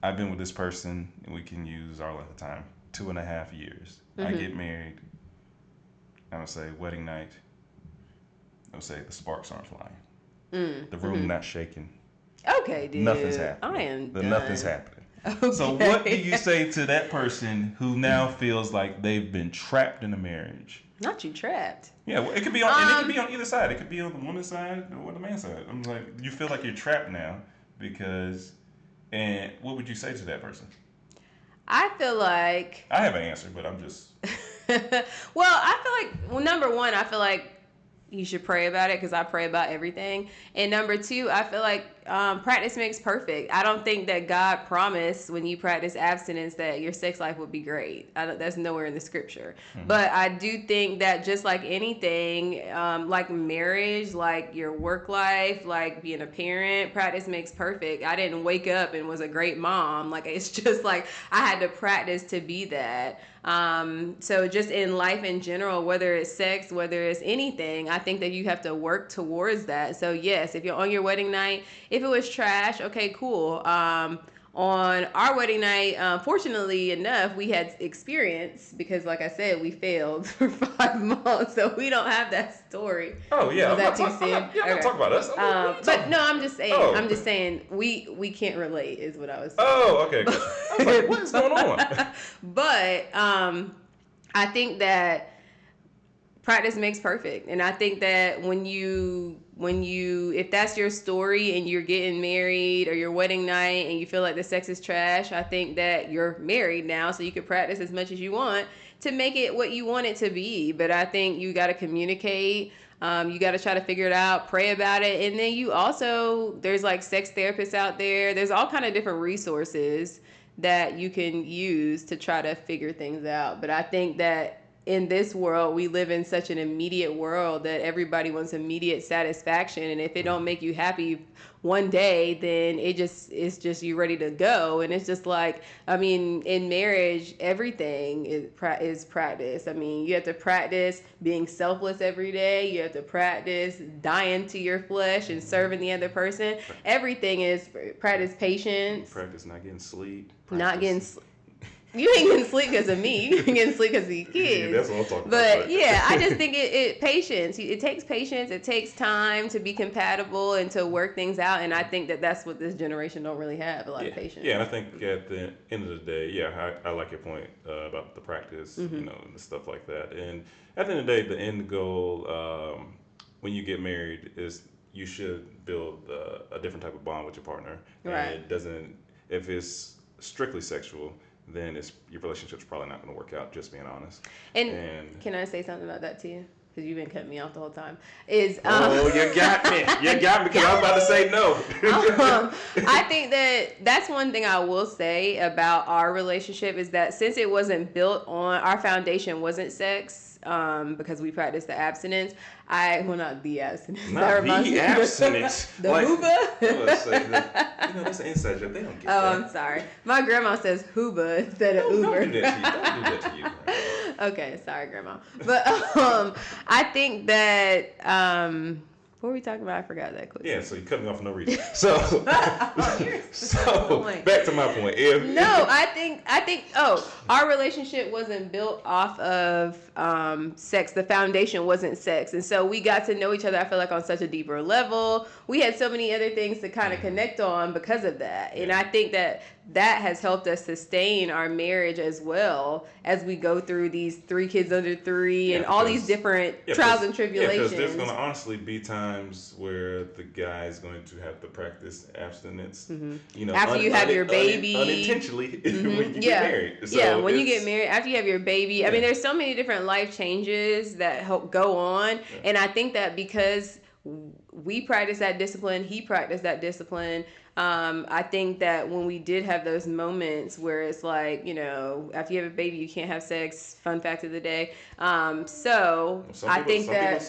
I've been with this person, and we can use our length of time, 2.5 years. Mm-hmm. I get married, I'm gonna say wedding night. I'm gonna say the sparks aren't flying. The room not shaking. Okay, dude. Nothing's happening. I am done. Nothing's happening. Okay. So what do you say to that person who now feels like they've been trapped in a marriage? Not you trapped. Yeah, well, it could be on. And it could be on either side. It could be on the woman's side or the man's side. I'm like, you feel like you're trapped now because. And what would you say to that person? I feel like. I have an answer, but I'm just. Well, I feel like. Well, number one, I feel like you should pray about it because I pray about everything. And number two, I feel like practice makes perfect. I don't think that God promised when you practice abstinence that your sex life would be great. That's nowhere in the scripture. Mm-hmm. But I do think that just like anything, like marriage, like your work life, like being a parent, practice makes perfect. I didn't wake up and was a great mom. Like it's just like I had to practice to be that. So just in life in general, whether it's sex, whether it's anything, I think that you have to work towards that. So yes, if you're on your wedding night, if it was trash, okay, cool. On our wedding night, fortunately enough, we had experience because, like I said, we failed for 5 months, so we don't have that story. Oh yeah, was that too soon? I'm not talking about us. But no, I'm just saying. Oh. I'm just saying we can't relate, is what I was saying. Oh, okay. I was like, what is going on? But I think that practice makes perfect, and I think that when you if that's your story and you're getting married or your wedding night and you feel like the sex is trash, I think that you're married now, so you can practice as much as you want to make it what you want it to be. But I think you got to communicate. You got to try to figure it out, pray about it, and then you also there's like sex therapists out there. There's all kind of different resources that you can use to try to figure things out. But I think that in this world, we live in such an immediate world that everybody wants immediate satisfaction. And if it don't make you happy one day, then it's just you ready to go. And it's just like, I mean, in marriage, everything is practice. I mean, you have to practice being selfless every day. You have to practice dying to your flesh and serving the other person. Everything is practice patience. Practice not getting sleep. Not getting sleep. You ain't getting sleep because of me. You ain't getting sleep because of your kids. Yeah, that's what I'm talking about. But yeah, I just think it patience. It takes patience. It takes time to be compatible and to work things out. And I think that that's what this generation don't really have, a lot of patience. Yeah, and I think at the end of the day, I like your point about the practice, and stuff like that. And at the end of the day, the end goal when you get married is you should build a different type of bond with your partner. Right. And it doesn't, if it's strictly sexual, then your relationship's probably not going to work out, just being honest. And can I say something about that to you? Because you've been cutting me off the whole time. You got me. You got me because I was about to say no. I think that's one thing I will say about our relationship is that since it wasn't built on, our foundation wasn't sex, because we practiced the abstinence. Not the abstinence. Not the abstinence. The hooba. That's an inside joke. They don't get that. I'm sorry. My grandma says hooba instead of Uber. Don't do that to you. Grandma. Okay, sorry, Grandma. But I think that what were we talking about? I forgot that quickly. Yeah, so you cut me off for no reason. So, back to my point. I think our relationship wasn't built off of sex. The foundation wasn't sex. And so we got to know each other, I feel like, on such a deeper level. We had so many other things to kind of connect on because of that. And I think that has helped us sustain our marriage as well as we go through these 3 kids under 3 and all these different trials and tribulations. Because there's going to honestly be times where the guy is going to have to practice abstinence. After you have your baby. Unintentionally when you get married. So when you get married, after you have your baby. I mean, there's so many different life changes that help go on. Yeah. And I think that because we practice that discipline, he practiced that discipline. I think that when we did have those moments where it's like, after you have a baby, you can't have sex. Fun fact of the day. Some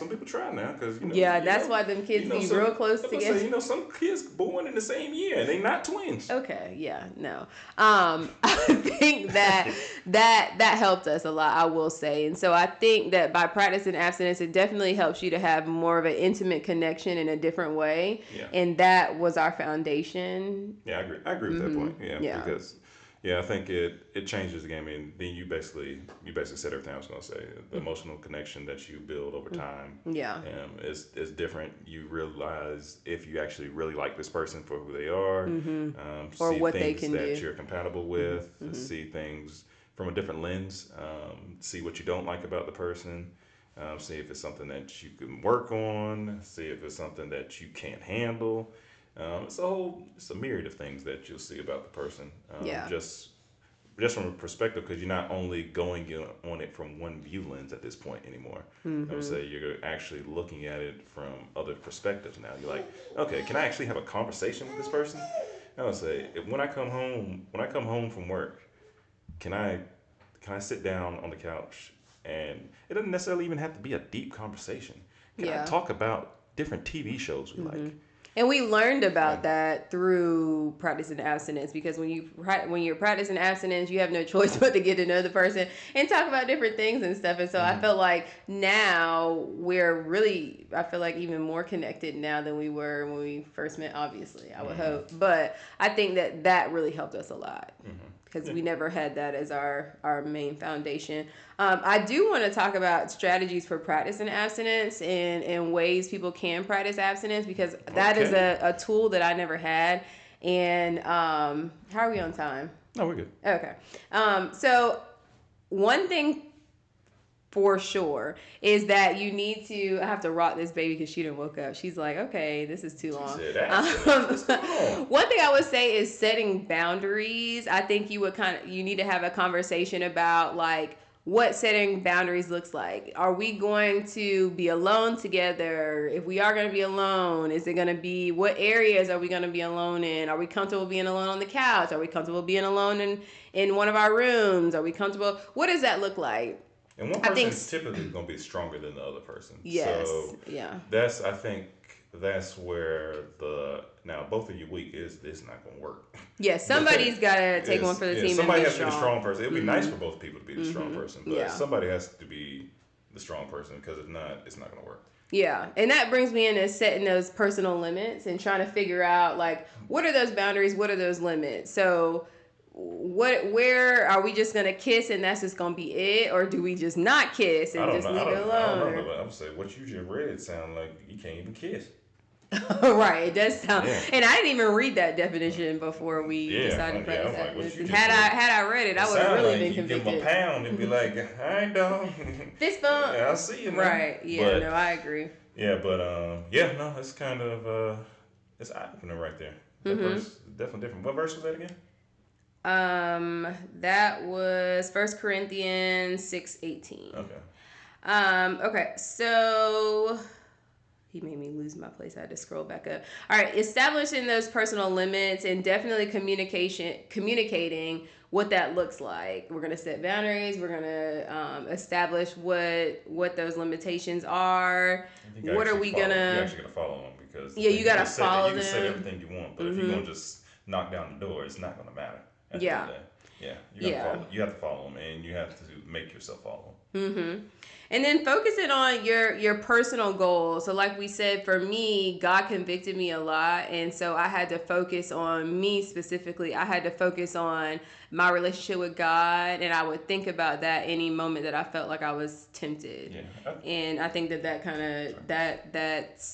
people try now because that's why them kids be real close together. Some kids born in the same year and they not twins. Okay, yeah, no. I think that helped us a lot, I will say. And so I think that by practicing abstinence, it definitely helps you to have more of an intimate connection in a different way. Yeah. And that was our foundation. Yeah, I agree with that point. Yeah, because Yeah, I think it changes the game, and then you basically said everything I was going to say. The emotional connection that you build over time, Yeah. is different. You realize if you actually really like this person for who they are, Or see what they things can that do. you're compatible with, see things from a different lens, see what you don't like about the person, see if it's something that you can work on, see if it's something that you can't handle. It's a myriad of things that you'll see about the person. Yeah. Just from a perspective, because you're not only going on it from one view lens at this point anymore. I would say you're actually looking at it from other perspectives now. You're like, okay, can I actually have a conversation with this person? I would say when I come home from work, can I sit down on the couch, and it doesn't necessarily even have to be a deep conversation. Can I Yeah. talk about different TV shows we like? And we learned Yeah. about that through practicing abstinence, because when you're practicing abstinence, you have no choice but to get to know the person and talk about different things and stuff. And so I felt like now I feel like even more connected now than we were when we first met. Obviously, I would hope, but I think that really helped us a lot. Because we never had that as our main foundation. I do want to talk about strategies for practicing abstinence and ways people can practice abstinence, because that is a tool that I never had. And how are we on time? No, we're good. Okay. So one thing for sure is that you need to. I have to rock this baby because she didn't woke up. She's like, okay, this is too long. One thing I would say is setting boundaries. I think you need to have a conversation about like what setting boundaries looks like. Are we going to be alone together? If we are going to be alone, is it going to be, what areas are we going to be alone in? Are we comfortable being alone on the couch? Are we comfortable being alone in one of our rooms? Are we comfortable? What does that look like? And one person is typically going to be stronger than the other person. Yes. So yeah. I think that's where now both of you weak it's not going to work. Yeah, somebody's got to take one for the team. Somebody and has to be the strong person. It would be nice for both people to be the strong person, but Yeah. somebody has to be the strong person, because if not, it's not going to work. Yeah, and that brings me into setting those personal limits and trying to figure out like what are those boundaries, what are those limits. So where are we just gonna kiss and that's just gonna be it, or do we just not kiss and just leave it alone? I don't know, but I'm saying what you just read sound like you can't even kiss. Right, it does sound. Yeah. And I didn't even read that definition before we decided to practice that. Had I read it, I would have really been convicted. You give him a pound and be like, "I ain't dog." Fist bump. Yeah, I'll see you. Man. Right. Yeah. No, I agree. Yeah, but no, it's kind of it's eye opener right there. That verse is definitely different. What verse was that again? That was 1 Corinthians 6:18. Okay. Okay, so he made me lose my place. I had to scroll back up. All right, establishing those personal limits and definitely communicating what that looks like. We're gonna set boundaries. We're gonna establish what those limitations are. What are we gonna? You're actually gonna follow them, because you gotta follow them. You can say everything you want, but if you're gonna just knock down the door, it's not gonna matter. Yeah. You have to follow them, and you have to make yourself follow them. And then focusing on your personal goals. So like we said, for me, God convicted me a lot. And so I had to focus on me specifically. I had to focus on my relationship with God. And I would think about that any moment that I felt like I was tempted. Yeah. And I think that kind of, that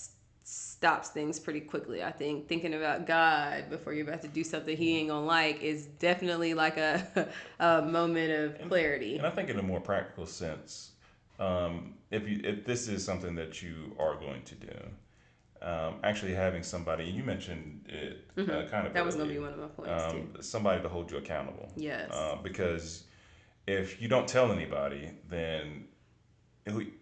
stops things pretty quickly. I think thinking about God before you're about to do something he ain't gonna like is definitely like a moment of clarity. And I think in a more practical sense, if this is something that you are going to do, actually having somebody, you mentioned it kind of that was going to be one of my points too. Somebody to hold you accountable. Yes. Because if you don't tell anybody, then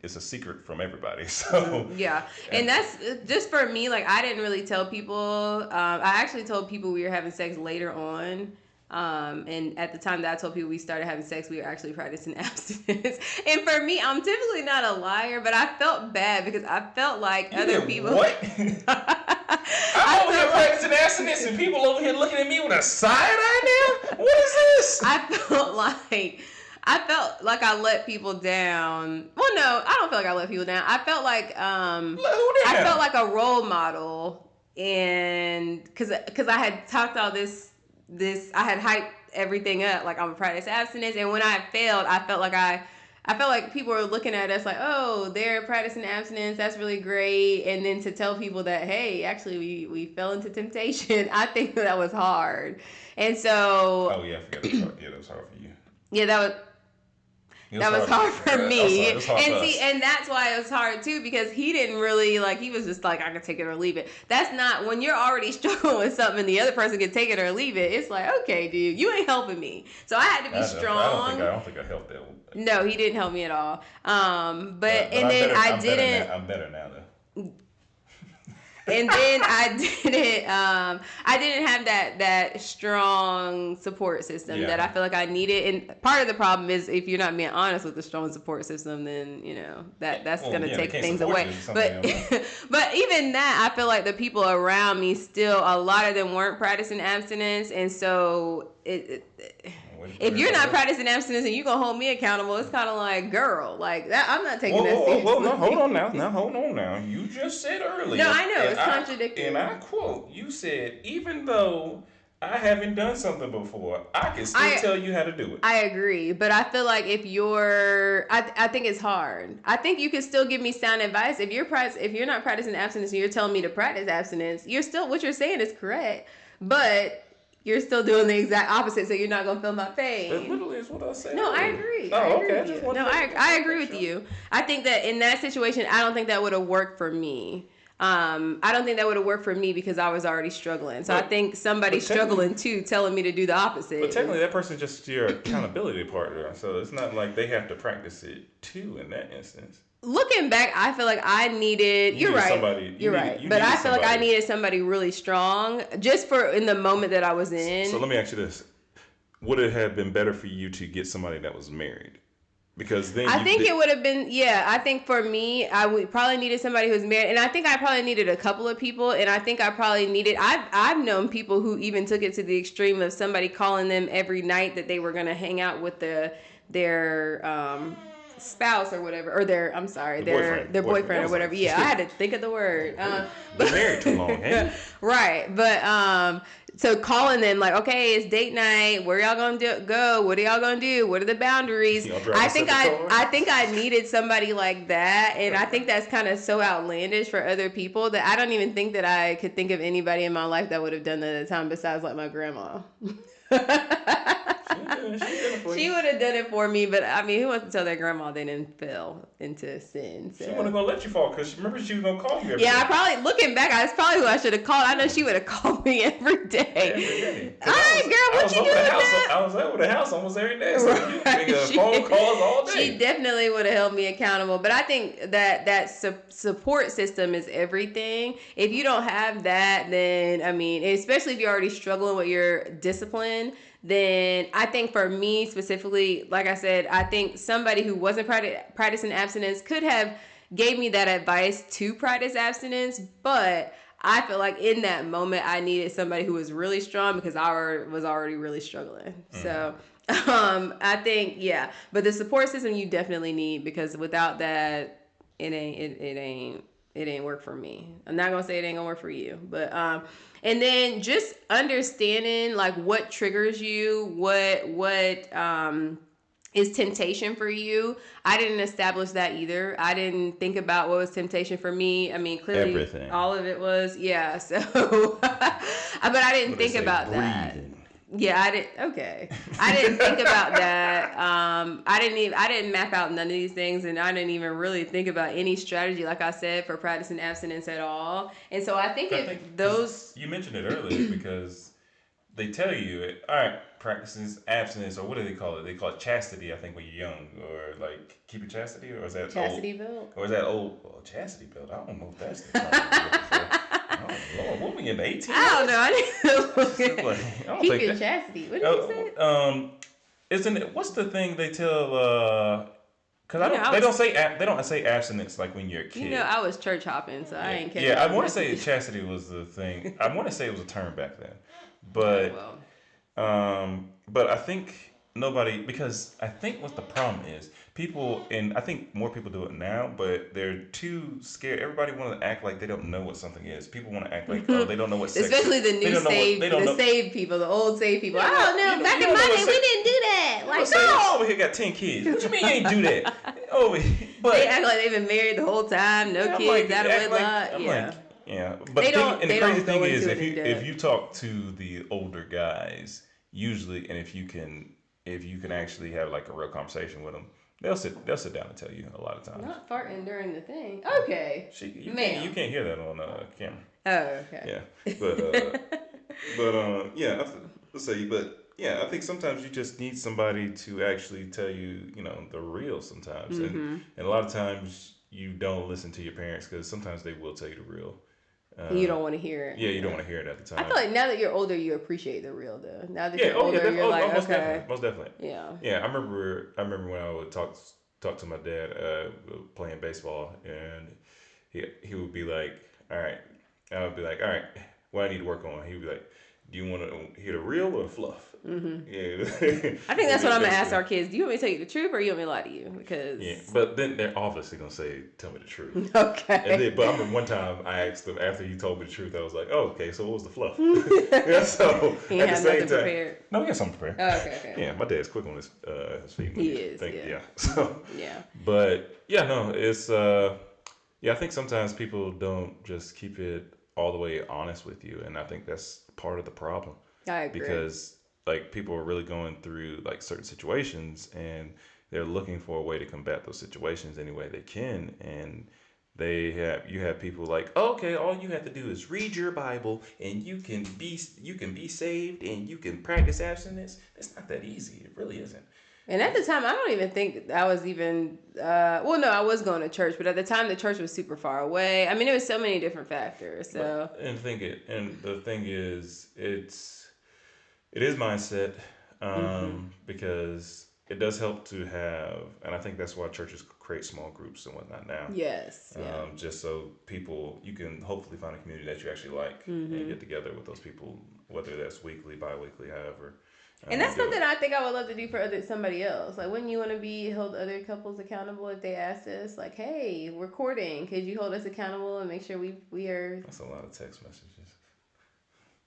it's a secret from everybody. So yeah, and that's just for me. Like I didn't really tell people. I actually told people we were having sex later on. And at the time that I told people we started having sex, we were actually practicing abstinence. And for me, I'm typically not a liar, but I felt bad because I felt like other people. What? I'm over here practicing abstinence, and people over here looking at me with a side eye now. What is this? I felt like I let people down. Well, no, I don't feel like I let people down. I felt like I felt like a role model, and because I had talked all this I had hyped everything up, like I'm a practice abstinence, and when I failed, I felt like people were looking at us like, oh, they're practicing abstinence, that's really great. And then to tell people that, hey, actually we fell into temptation, I think that was hard. And so Oh yeah, I forgot. That was hard for you. Yeah, that was hard for me. It was hard And for see, us. and that's why it was hard too, because he didn't really he was just like, I can take it or leave it. That's not, when you're already struggling with something and the other person can take it or leave it, it's like, okay, dude, you ain't helping me. So I had to be strong. I don't think I helped that one. No, he didn't help me at all. But and I'm then better, I didn't. I'm better now though. And then I didn't have that strong support system that I feel like I needed. And part of the problem is, if you're not being honest with the strong support system, then that's gonna take things away. But but even that, I feel like the people around me still, a lot of them weren't practicing abstinence, and so if you're not practicing abstinence and you're gonna hold me accountable, it's kind of like, girl, like that. I'm not taking that seriously. Well, no, hold on now. Hold on now. You just said earlier. No, I know it's contradictory. And I quote: "You said, even though I haven't done something before, I can still tell you how to do it." I agree, but I feel like if I think it's hard. I think you can still give me sound advice if you're not practicing abstinence and you're telling me to practice abstinence. What you're saying is correct, but you're still doing the exact opposite, so you're not gonna feel my pain. That literally is what I said. No, I agree. Oh, okay. I agree with you. I think that in that situation, I don't think that would have worked for me. I don't think that would have worked for me because I was already struggling. So I think somebody struggling too telling me to do the opposite. But technically, that person's just your accountability partner. So it's not like they have to practice it too in that instance. Looking back, I feel like I needed. You're right. But I feel like I needed somebody really strong, just for in the moment that I was in. So let me ask you this: would it have been better for you to get somebody that was married? Because then I think it would have been. Yeah, I think for me, I would probably needed somebody who's married, and I think I probably needed a couple of people, and I think I probably needed. I've known people who even took it to the extreme of somebody calling them every night that they were going to hang out with their spouse or whatever, or their boyfriend or whatever. Yeah, I had to think of the word. Been married too long, hey? Right, but so calling them like, okay, it's date night. Where y'all gonna go? What are y'all gonna do? What are the boundaries? I think I needed somebody like that, and I think that's kind of so outlandish for other people that I don't even think that I could think of anybody in my life that would have done that at the time besides like my grandma. She would have done it for me, but I mean, who wants to tell their grandma they didn't fall into sin? So. She wasn't gonna let you fall because remember she was gonna call you every day. I probably, looking back, that's probably who I should have called. I know she would have called me every day. All right, girl, what you doing now? I was over the house almost every day, so you making phone calls all day. She definitely would have held me accountable, but I think that support system is everything. If you don't have that, then I mean, especially if you're already struggling with your discipline, then I think for me specifically, like I said, I think somebody who wasn't practicing abstinence could have gave me that advice to practice abstinence, but I feel like in that moment I needed somebody who was really strong because I was already really struggling. So I think, but the support system you definitely need, because without that, it ain't work for me. I'm not gonna say it ain't gonna work for you, but and then just understanding like what triggers you, what is temptation for you. I didn't establish that either. I didn't think about what was temptation for me. I mean, clearly everything. All of it was, so but I didn't think about that. Yeah, I didn't. Okay, I didn't think about that. I didn't map out none of these things, and I didn't even really think about any strategy, like I said, for practicing abstinence at all. And so I think those you mentioned it earlier because they tell you, all right, practices abstinence, or what do they call it? They call it chastity, I think, when you're young, or like keep your chastity, or is that chastity belt? Or is that old? Well, chastity belt. I don't know if that's the term. Oh Lord, what were we in the 18? I don't know. I didn't look at keep your chastity. What did you say? Isn't it? What's the thing they tell? Because they don't say abstinence like when you're a kid. You know, I was church hopping, so I ain't care. Yeah, I want to say chastity was the thing. I want to say it was a term back then, but I think nobody, because I think what the problem is, people, and I think more people do it now, but they're too scared. Everybody want to act like they don't know what something is. People want to act like, oh, they don't know what sex Especially is. the new saved people, the old saved people. Yeah, Oh no, back in my day we didn't do that. Like, no, over here got 10 kids. What you mean you ain't do that? Over here, but they act like they've been married the whole time, no kids, out of wedlock. Yeah, but they don't. And the crazy thing is, if you talk to the older guys, usually, and if you can actually have like a real conversation with them, they'll sit down and tell you a lot of times. Not farting during the thing. Okay, you can't hear that on camera. Oh, okay. Yeah, let's say, but yeah, I think sometimes you just need somebody to actually tell you, the real sometimes, and a lot of times you don't listen to your parents because sometimes they will tell you the real. You don't want to hear it. Yeah, you don't want to hear it at the time. I feel like now that you're older, you appreciate the real though. Now that you're older, you're like, most okay, definitely, most definitely. Yeah. Yeah, I remember when I would talk to my dad playing baseball, and he would be like, all right, I would be like, all right, what I need to work on. He would be like, do you want to hear the real or the fluff? Mm-hmm. Yeah. I think that's what I'm gonna ask our kids. Do you want me to tell you the truth or you want me to lie to you? Because but then they're obviously gonna say, "Tell me the truth." Okay. But I remember one time I asked them after he told me the truth. I was like, "Oh, okay. So what was the fluff?" Yeah, so he had nothing prepared. No, he had something prepared. Oh, okay. Yeah, my dad's quick on his feet. He is. Yeah. So yeah. But it's I think sometimes people don't just keep it all the way honest with you, and I think that's part of the problem. I agree. Because like people are really going through like certain situations, and they're looking for a way to combat those situations any way they can, and you have people like, oh, okay, all you have to do is read your Bible and you can be saved and you can practice abstinence. It's not that easy. It really isn't. And at the time, I don't even think I was even, no, I was going to church, but at the time the church was super far away. I mean, there was so many different factors. So the thing is, it is mindset, because it does help to have, and I think that's why churches create small groups and whatnot now. Yes. Just so you can hopefully find a community that you actually like and get together with those people, whether that's weekly, bi-weekly, however. And that's something I think I would love to do for somebody else. Like, wouldn't you want to hold other couples accountable if they asked us, like, hey, we're courting, could you hold us accountable and make sure we are... That's a lot of text messages.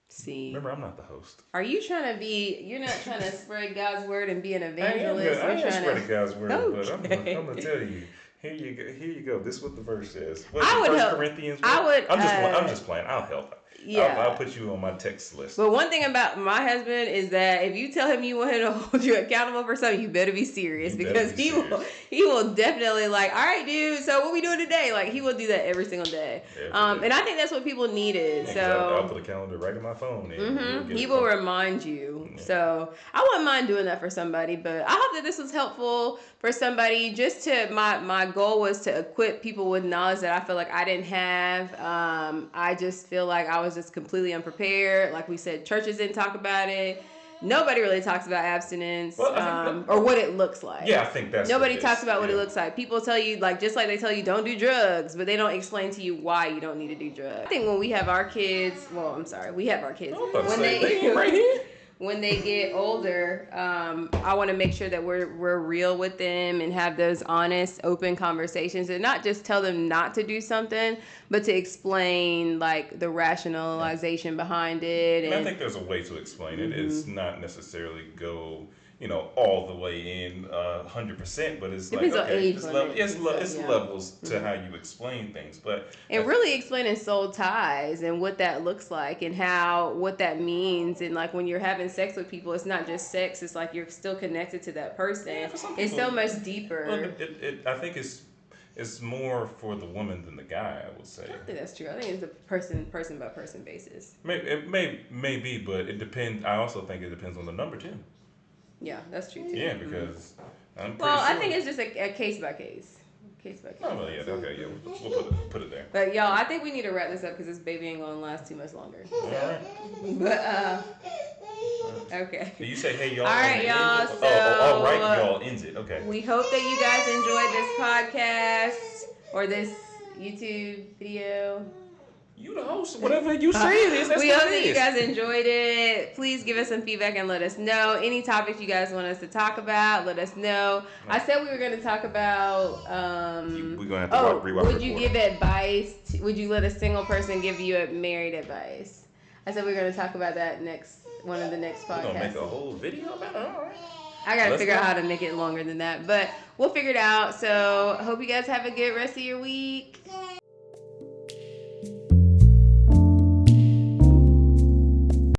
See. Remember, I'm not the host. Are you trying to you're not trying to spread God's word and be an evangelist? I am spreading God's word, okay. But I'm going to tell you. Here you go. This is what the verse says. I would help. Corinthians. I'm just playing. I'll help. Yeah. I'll put you on my text list. But one thing about my husband is that if you tell him you want him to hold you accountable for something, you better be serious, because he will definitely like, all right, dude, so what we doing today? Like, he will do that every single day. And I think that's what people needed. So I'll put a calendar right in my phone. And he will remind you. Yeah. So I wouldn't mind doing that for somebody, but I hope that this was helpful for somebody. Just my goal was to equip people with knowledge that I feel like I didn't have. I just feel like I was just completely unprepared. Like we said, churches didn't talk about it. Nobody really talks about abstinence, or what it looks like. Yeah, I think that's nobody talks about what it looks like. People tell you, like, just like they tell you don't do drugs, but they don't explain to you why you don't need to do drugs. I think when we have our kids, we have our kids when they get older, I want to make sure that we're real with them and have those honest, open conversations, and not just tell them not to do something, but to explain like the rationalization behind it. And I think there's a way to explain it. It's not necessarily go all the way in 100%, but it's like, okay, it's levels to how you explain things. But really explaining soul ties and what that looks like and what that means. And like when you're having sex with people, it's not just sex, it's like you're still connected to that person. Yeah, it's so much deeper. I think it's more for the woman than the guy, I would say. I think that's true. I think it's a person by person basis. It may be, but it depends. I also think it depends on the number too. Yeah, that's true too. Yeah, because I'm pretty I think it's just a case by case. Case by case. Oh, well, yeah, okay, yeah, we'll put it there. But y'all, I think we need to wrap this up because this baby ain't gonna last too much longer. So. All right. But okay. Do you say hey y'all? All right, y'all. So all right, y'all ends it. Okay. We hope that you guys enjoyed this podcast or this YouTube video. You the host. Whatever you say it is, that's we what hope it that you is. guys enjoyed it. Please give us some feedback and let us know. Any topics you guys want us to talk about, let us know. I said we were going to talk about... We're going to have to rewatch would you give advice? Would you let a single person give you a married advice? I said we were going to talk about that one of the next podcasts. We're going to make a whole video about it? All right. I got to figure out how to make it longer than that. But we'll figure it out. So I hope you guys have a good rest of your week.